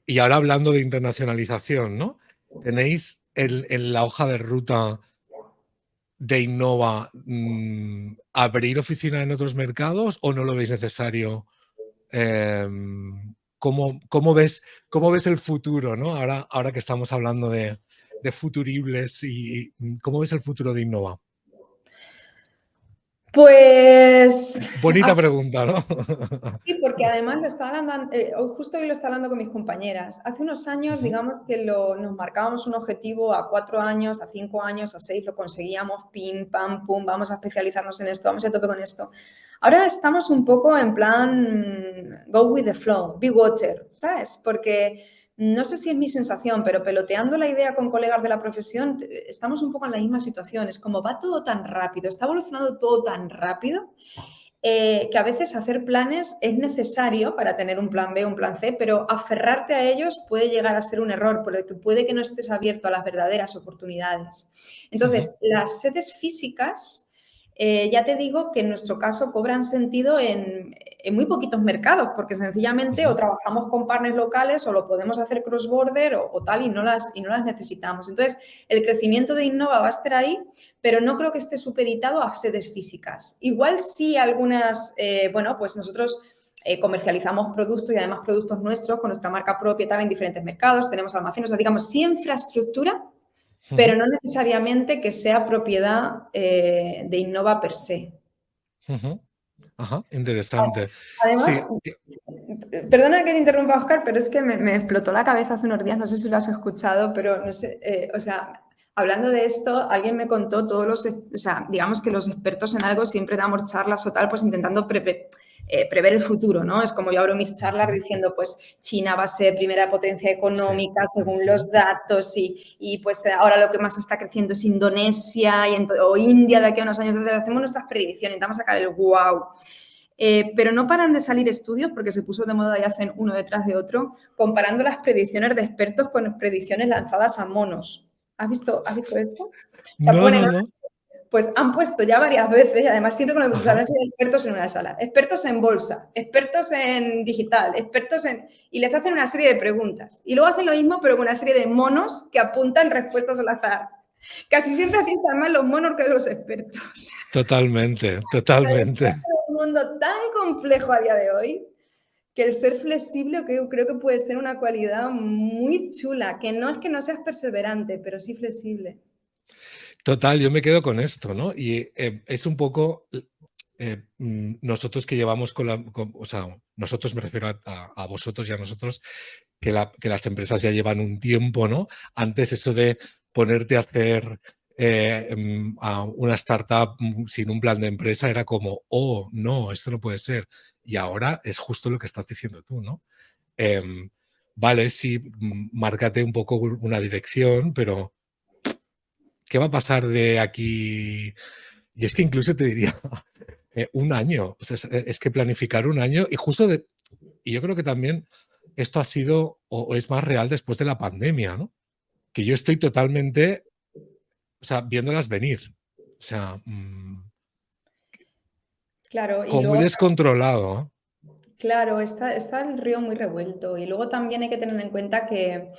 y ahora hablando de internacionalización, ¿no? ¿Tenéis en la hoja de ruta de Innova abrir oficina en otros mercados o no lo veis necesario? ¿Cómo ves el futuro, ¿no? Ahora que estamos hablando de futuribles y ¿cómo ves el futuro de Innova? Pues... Bonita pregunta, ¿no? Sí, porque además lo estaba hablando, justo hoy lo estaba hablando con mis compañeras. Hace unos años, digamos que nos marcábamos un objetivo a 4 años, a 5 años, a 6, lo conseguíamos, pim, pam, pum, vamos a especializarnos en esto, vamos a tope con esto. Ahora estamos un poco en plan go with the flow, be water, ¿sabes? Porque no sé si es mi sensación, pero peloteando la idea con colegas de la profesión, estamos un poco en la misma situación. Es como va todo tan rápido, está evolucionando todo tan rápido, que a veces hacer planes es necesario para tener un plan B, un plan C, pero aferrarte a ellos puede llegar a ser un error, porque puede que no estés abierto a las verdaderas oportunidades. Entonces, las sedes físicas, ya te digo que en nuestro caso cobran sentido en muy poquitos mercados, porque sencillamente o trabajamos con partners locales o lo podemos hacer cross-border o tal y no las necesitamos. Entonces, el crecimiento de Innova va a estar ahí, pero no creo que esté supeditado a sedes físicas. Igual sí algunas, bueno, pues nosotros comercializamos productos y además productos nuestros con nuestra marca propia y tal en diferentes mercados, tenemos almacenes, o sea, digamos, sí infraestructura, pero no necesariamente que sea propiedad de Innova per se. Ajá, interesante. Además, Sí. perdona que te interrumpa, Oscar, pero es que me explotó la cabeza hace unos días, no sé si lo has escuchado, pero no sé, o sea, hablando de esto, alguien me contó todos los, o sea, digamos que los expertos en algo siempre damos charlas o tal, pues intentando prever el futuro, ¿no? Es como yo abro mis charlas diciendo, pues China va a ser primera potencia económica según los datos y pues ahora lo que más está creciendo es Indonesia o India de aquí a unos años. Entonces hacemos nuestras predicciones, intentamos sacar el wow. Pero no paran de salir estudios, porque se puso de moda y hacen uno detrás de otro, comparando las predicciones de expertos con predicciones lanzadas a monos. ¿Has visto esto? O sea, No. pues han puesto ya varias veces, y además siempre con los expertos en una sala, expertos en bolsa, expertos en digital, expertos en... Y les hacen una serie de preguntas. Y luego hacen lo mismo, pero con una serie de monos que apuntan respuestas al azar. Casi siempre aciertan más los monos que los expertos. Totalmente. Es un mundo tan complejo a día de hoy que el ser flexible creo que puede ser una cualidad muy chula, que no es que no seas perseverante, pero sí flexible. Total, yo me quedo con esto, ¿no? Y es un poco nosotros que llevamos o sea, nosotros me refiero a vosotros y a nosotros, que las empresas ya llevan un tiempo, ¿no? Antes eso de ponerte a hacer a una startup sin un plan de empresa era como, oh, no, esto no puede ser. Y ahora es justo lo que estás diciendo tú, ¿no? Vale, sí, márcate un poco una dirección, pero ¿qué va a pasar de aquí? Y es que incluso te diría un año. O sea, es que planificar un año y y yo creo que también esto ha sido o es más real después de la pandemia, ¿no? Que yo estoy totalmente, o sea, viéndolas venir. O sea, claro, y como muy luego, descontrolado. claro, está el río muy revuelto. Y luego también hay que tener en cuenta que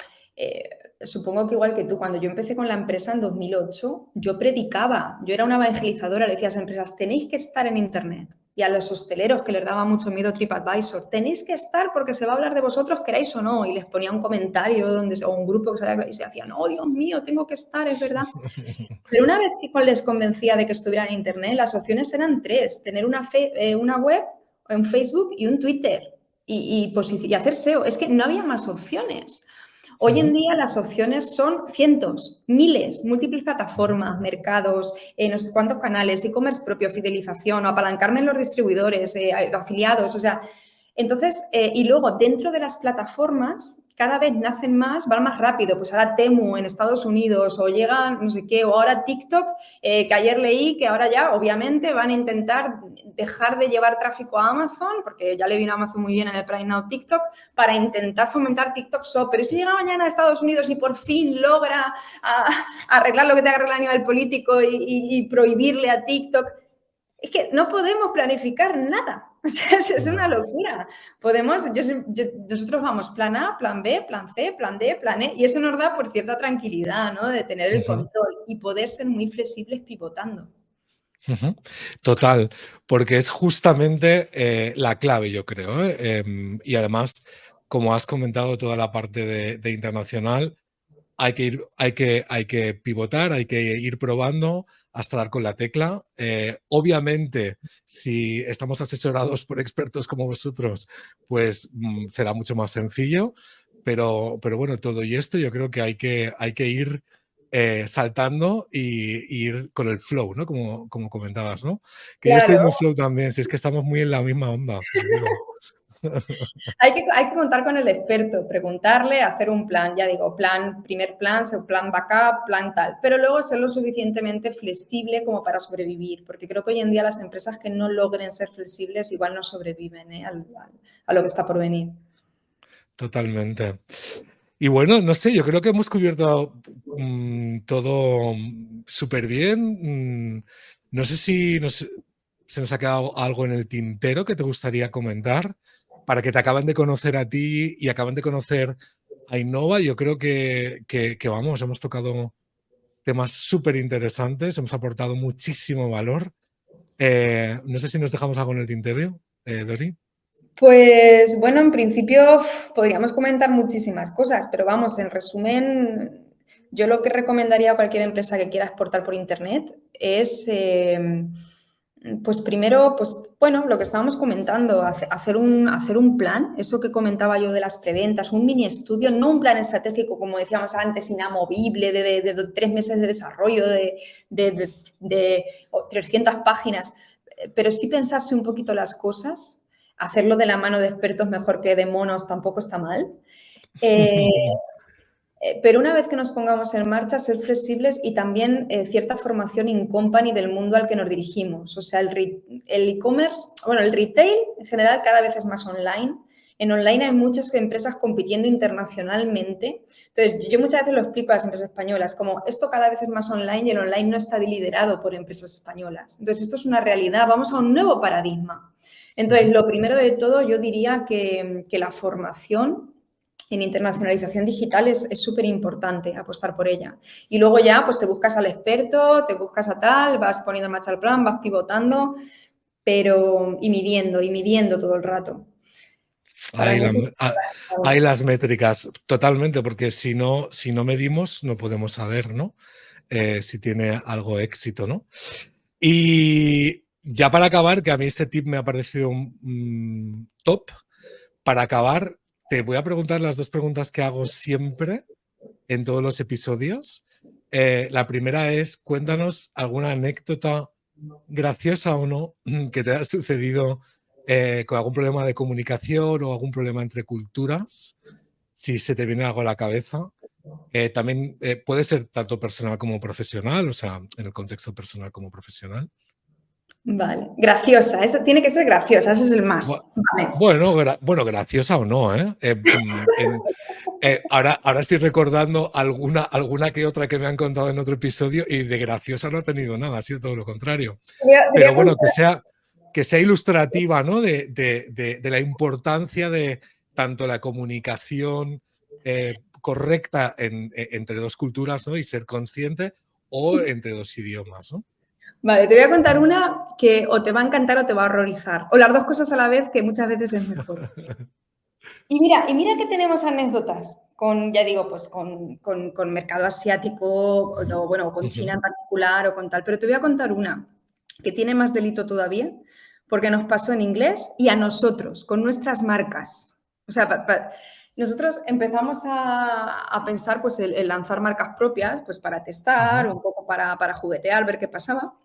supongo que igual que tú, cuando yo empecé con la empresa en 2008, yo predicaba, yo era una evangelizadora, le decía a las empresas, tenéis que estar en Internet. Y a los hosteleros que les daba mucho miedo TripAdvisor, tenéis que estar porque se va a hablar de vosotros, queráis o no. Y les ponía un comentario o un grupo que se hacía, no, Dios mío, tengo que estar, es verdad. Pero una vez que les convencía de que estuvieran en Internet, las opciones eran tres. Tener una web, un Facebook y un Twitter. Y hacer SEO. Es que no había más opciones. Hoy en día las opciones son cientos, miles, múltiples plataformas, mercados, no sé cuántos canales, e-commerce propio, fidelización, o apalancarme en los distribuidores, afiliados, o sea... Entonces, y luego dentro de las plataformas, cada vez nacen más, van más rápido. Pues ahora Temu en Estados Unidos o llegan no sé qué, o ahora TikTok, que ayer leí que ahora ya obviamente van a intentar dejar de llevar tráfico a Amazon, porque ya le vino a Amazon muy bien en el Prime Now TikTok, para intentar fomentar TikTok Shop. Pero si llega mañana a Estados Unidos y por fin logra arreglar lo que te ha arreglado a nivel político y prohibirle a TikTok, es que no podemos planificar nada. O sea, es una locura. Nosotros vamos plan A, plan B, plan C, plan D, plan E, y eso nos da por cierta tranquilidad, ¿no? De tener el control y poder ser muy flexibles pivotando. Total, porque es justamente la clave, yo creo. Y además, como has comentado, toda la parte de internacional, hay que pivotar, hay que ir probando hasta dar con la tecla. Obviamente, si estamos asesorados por expertos como vosotros, pues será mucho más sencillo. Pero bueno, todo y esto yo creo que hay que ir saltando y ir con el flow, ¿no? Como comentabas, ¿no? Que yo estoy Claro. muy flow también, si es que estamos muy en la misma onda, te digo. Hay que contar con el experto, preguntarle, hacer un plan, ya digo, primer plan, plan backup, plan tal, pero luego ser lo suficientemente flexible como para sobrevivir, porque creo que hoy en día las empresas que no logren ser flexibles igual no sobreviven a lo que está por venir. Totalmente. Y bueno, no sé, yo creo que hemos cubierto todo súper bien. No sé si se nos ha quedado algo en el tintero que te gustaría comentar para que te acaben de conocer a ti y acaben de conocer a Innova. Yo creo que vamos, hemos tocado temas súper interesantes, hemos aportado muchísimo valor. No sé si nos dejamos algo en el tintero, Dori. Pues bueno, en principio podríamos comentar muchísimas cosas, pero vamos, en resumen, yo lo que recomendaría a cualquier empresa que quiera exportar por Internet es, pues primero, pues bueno, lo que estábamos comentando, hacer un plan, eso que comentaba yo de las preventas, un mini estudio, no un plan estratégico, como decíamos antes, inamovible, de 3 meses de desarrollo, de 300 páginas, pero sí pensarse un poquito las cosas. Hacerlo de la mano de expertos mejor que de monos tampoco está mal. Pero una vez que nos pongamos en marcha, ser flexibles y también cierta formación in company del mundo al que nos dirigimos. O sea, el e-commerce, bueno, el retail en general cada vez es más online. En online hay muchas empresas compitiendo internacionalmente. Entonces, yo muchas veces lo explico a las empresas españolas, como esto cada vez es más online y el online no está liderado por empresas españolas. Entonces, esto es una realidad, vamos a un nuevo paradigma. Entonces, lo primero de todo, yo diría que la formación en internacionalización digital es súper importante apostar por ella. Y luego ya, pues te buscas al experto, te buscas a tal, vas poniendo en marcha el plan, vas pivotando, pero y midiendo todo el rato. Para mí Hay las métricas, totalmente, porque si no medimos, no podemos saber, ¿no? Si tiene algo éxito, ¿no? Y ya para acabar, que a mí este tip me ha parecido top, para acabar, te voy a preguntar las 2 preguntas que hago siempre en todos los episodios. La primera es, cuéntanos alguna anécdota graciosa o no que te haya sucedido con algún problema de comunicación o algún problema entre culturas, si se te viene algo a la cabeza. También puede ser tanto personal como profesional, o sea, en el contexto personal como profesional. Vale, graciosa, eso tiene que ser graciosa, ese es el más. Vale. Bueno, graciosa o no, ¿eh? Ahora estoy recordando alguna que otra que me han contado en otro episodio y de graciosa no ha tenido nada, ha sido todo lo contrario. Pero bueno, que sea ilustrativa, ¿no? De la importancia de tanto la comunicación correcta entre 2 culturas, ¿no? Y ser consciente, o entre 2 idiomas, ¿no? Vale, te voy a contar una que o te va a encantar o te va a horrorizar. O las 2 cosas a la vez, que muchas veces es mejor. Y mira que tenemos anécdotas con, ya digo, pues con mercado asiático, o bueno, con China en particular o con tal. Pero te voy a contar una que tiene más delito todavía, porque nos pasó en inglés y a nosotros, con nuestras marcas. O sea, nosotros empezamos a pensar pues el lanzar marcas propias, pues para testar, un poco para juguetear, ver qué pasaba.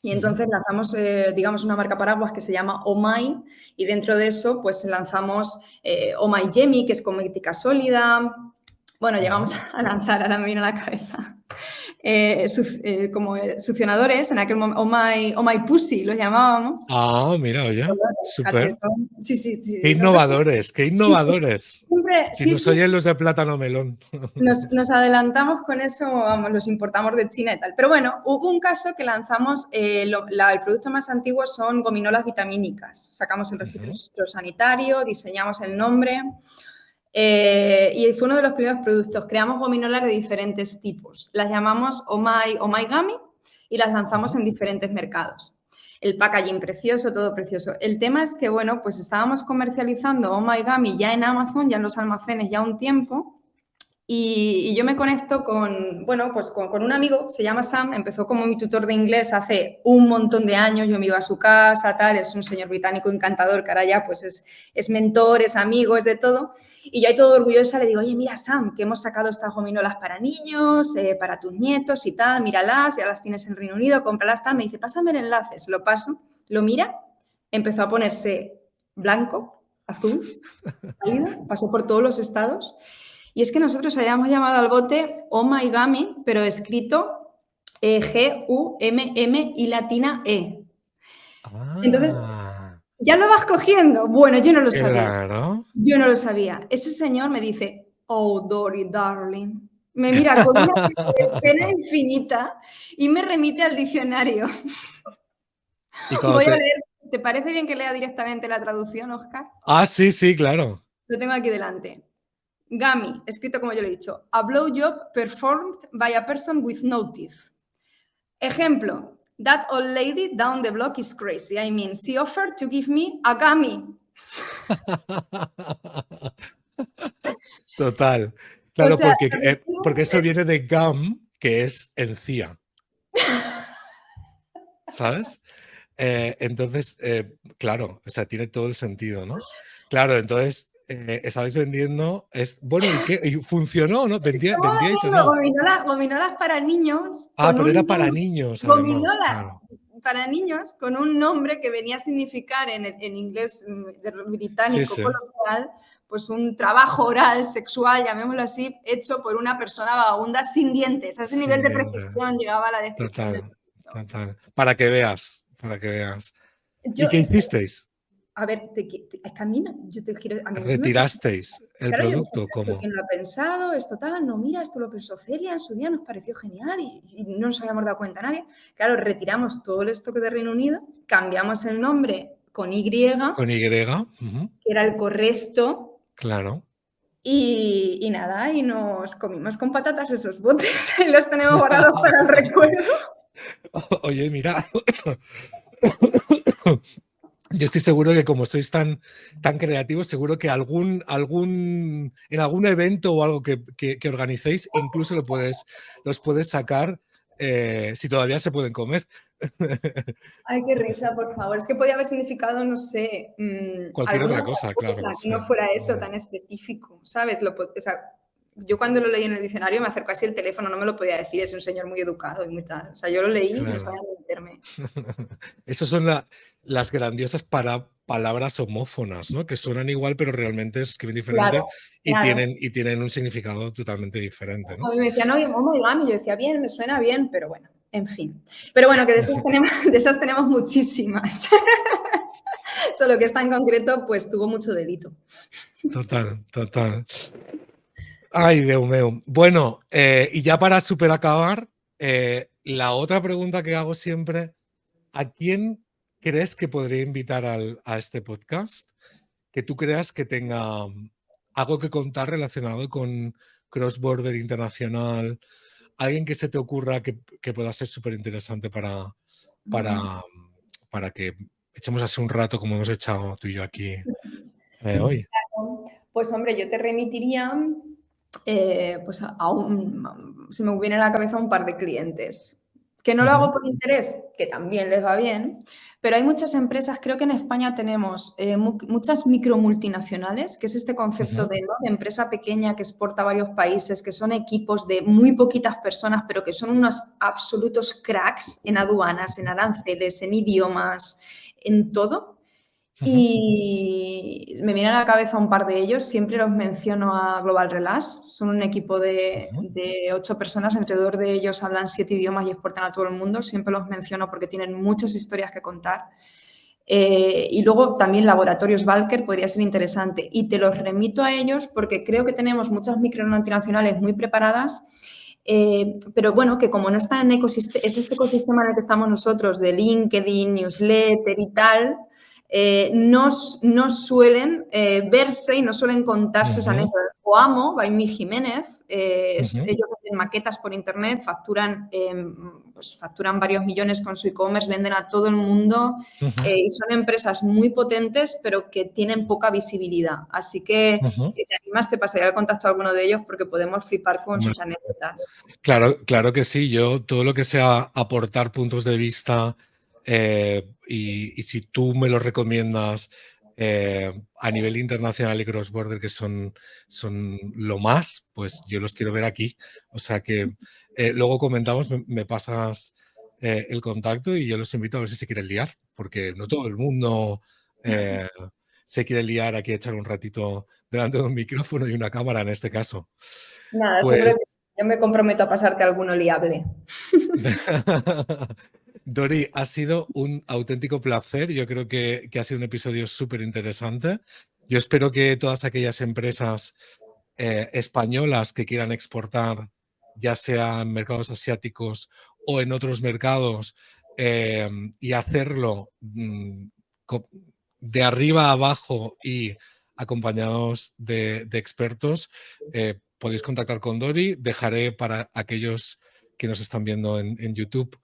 Y entonces lanzamos, digamos, una marca paraguas que se llama Oh My, y dentro de eso, pues lanzamos Oh My Yemi, que es cosmética sólida. Bueno, llegamos a lanzar, ahora me vino a la cabeza, como succionadores, en aquel momento, Oh My Pussy, los llamábamos. Ah, mira, oye, súper. Sí. Qué innovadores, qué innovadores. Si nos oyen Sí. los de plátano melón. Nos adelantamos con eso, vamos, los importamos de China y tal. Pero bueno, hubo un caso que lanzamos, el producto más antiguo son gominolas vitamínicas. Sacamos el registro sanitario, diseñamos el nombre y fue uno de los primeros productos. Creamos gominolas de diferentes tipos. Las llamamos Oh My Gummy y las lanzamos en diferentes mercados. El packaging precioso, todo precioso. El tema es que, bueno, pues estábamos comercializando Oh My Gummy ya en Amazon, ya en los almacenes, ya un tiempo. Y yo me conecto con un amigo, se llama Sam, empezó como mi tutor de inglés hace un montón de años, yo me iba a su casa, tal, es un señor británico encantador que ahora ya pues es mentor, es amigo, es de todo. Y yo ahí todo orgullosa le digo, oye, mira Sam, que hemos sacado estas gominolas para niños, para tus nietos y tal, míralas, ya las tienes en Reino Unido, cómpralas, tal. Me dice, pásame el enlace, se lo paso, lo mira, empezó a ponerse blanco, azul, pálida, pasó por todos los estados. Y es que nosotros habíamos llamado al bote Oh My Gummy, pero escrito G-U-M-M y latina E. Entonces, ¿ya lo vas cogiendo? Bueno, yo no lo sabía. Claro. Yo no lo sabía. Ese señor me dice, oh, Dory, darling. Me mira con una pena infinita y me remite al diccionario. Voy a leer. ¿Te parece bien que lea directamente la traducción, Óscar? Ah, sí, sí, claro. Lo tengo aquí delante. Gummy, escrito como yo lo he dicho. A blowjob performed by a person with no teeth. Ejemplo. That old lady down the block is crazy. I mean, she offered to give me a gummy. Total. Claro, O sea, porque eso viene de gum, que es encía. ¿Sabes? Entonces, claro, o sea, tiene todo el sentido, ¿no? Claro, entonces, estabais vendiendo, bueno, ¿y qué? ¿Y funcionó, no? ¿Vendíais o no? Gominolas para niños. Pero era para niños, además. Gominolas Claro. para niños con un nombre que venía a significar en inglés británico coloquial, pues un trabajo oral, sexual, llamémoslo así, hecho por una persona vagabunda sin dientes. A ese nivel de precisión llegaba la descripción. Total. Para que veas. ¿Y qué hicisteis? A ver, es que a mí yo te quiero... ¿Retirasteis el producto? ¿Cómo? ¿Quién lo ha pensado? Esto tal, no, mira, esto lo pensó Celia en su día, nos pareció genial y no nos habíamos dado cuenta nadie. Claro, retiramos todo el stock de Reino Unido, cambiamos el nombre con Y. Con Y. Que era el correcto. Claro. Y nada, y nos comimos con patatas esos botes y los tenemos guardados para el recuerdo. Oye, mira... Yo estoy seguro que como sois tan creativos, seguro que en algún evento o algo que organicéis, incluso los puedes sacar si todavía se pueden comer. Ay, qué risa, por favor. Es que podía haber significado, no sé... cualquier otra cosa, claro. Que no fuera eso tan específico, ¿sabes? O sea, yo cuando lo leí en el diccionario me acercó así el teléfono, no me lo podía decir, es un señor muy educado y muy tal. O sea, yo lo leí y no sabía meterme. Esas son las grandiosas palabras homófonas, ¿no? Que suenan igual, pero realmente se escriben diferente y tienen un significado totalmente diferente, ¿no? A mí me decían, no, yo decía, bien, me suena bien, pero bueno, en fin. Pero bueno, que de esas tenemos muchísimas. Solo que esta en concreto, pues tuvo mucho delito. Total. Ay, Dios mío. Bueno, y ya para acabar, la otra pregunta que hago siempre, ¿a quién crees que podría invitar a este podcast que tú creas que tenga algo que contar relacionado con cross-border internacional? Alguien que se te ocurra que pueda ser súper interesante para que echemos así un rato como hemos echado tú y yo aquí hoy. Pues hombre, yo te remitiría pues se me viene a la cabeza un par de clientes. Que no lo hago por interés, que también les va bien, pero hay muchas empresas, creo que en España tenemos muchas micromultinacionales, que es este concepto de empresa pequeña que exporta a varios países, que son equipos de muy poquitas personas, pero que son unos absolutos cracks en aduanas, en aranceles, en idiomas, en todo. Y me viene a la cabeza un par de ellos, siempre los menciono a Global Relax, son un equipo de 8 personas, alrededor de ellos hablan 7 idiomas y exportan a todo el mundo, siempre los menciono porque tienen muchas historias que contar. Y luego también Laboratorios Valker podría ser interesante y te los remito a ellos porque creo que tenemos muchas micronacionales muy preparadas, pero bueno, que como no están en es este ecosistema en el que estamos nosotros de LinkedIn, newsletter y tal, no suelen verse y no suelen contar sus anécdotas. Oamo, by Mi Jiménez, ellos hacen maquetas por internet, facturan varios millones con su e-commerce, venden a todo el mundo y son empresas muy potentes, pero que tienen poca visibilidad. Así que si te animas, te pasaré el contacto a alguno de ellos porque podemos flipar con sus anécdotas. Claro que sí. Yo todo lo que sea aportar puntos de vista y si tú me lo recomiendas a nivel internacional y cross-border, que son lo más, pues yo los quiero ver aquí. O sea que luego comentamos, me pasas el contacto y yo los invito a ver si se quieren liar, porque no todo el mundo se quiere liar aquí a echar un ratito delante de un micrófono y una cámara en este caso. Nada, Pues... seguro que sí. Yo me comprometo a pasarte alguno liable. Dori, ha sido un auténtico placer. Yo creo que ha sido un episodio súper interesante. Yo espero que todas aquellas empresas españolas que quieran exportar, ya sea en mercados asiáticos o en otros mercados, y hacerlo de arriba a abajo y acompañados de expertos, podéis contactar con Dori. Dejaré para aquellos que nos están viendo en YouTube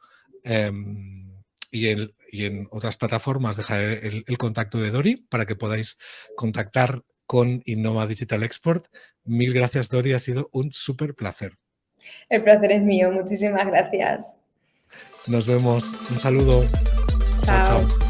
y en otras plataformas, dejaré el contacto de Dori para que podáis contactar con Innova Digital Export. Mil gracias, Dori, ha sido un súper placer. El placer es mío, muchísimas gracias. Nos vemos, un saludo. Chao, chao.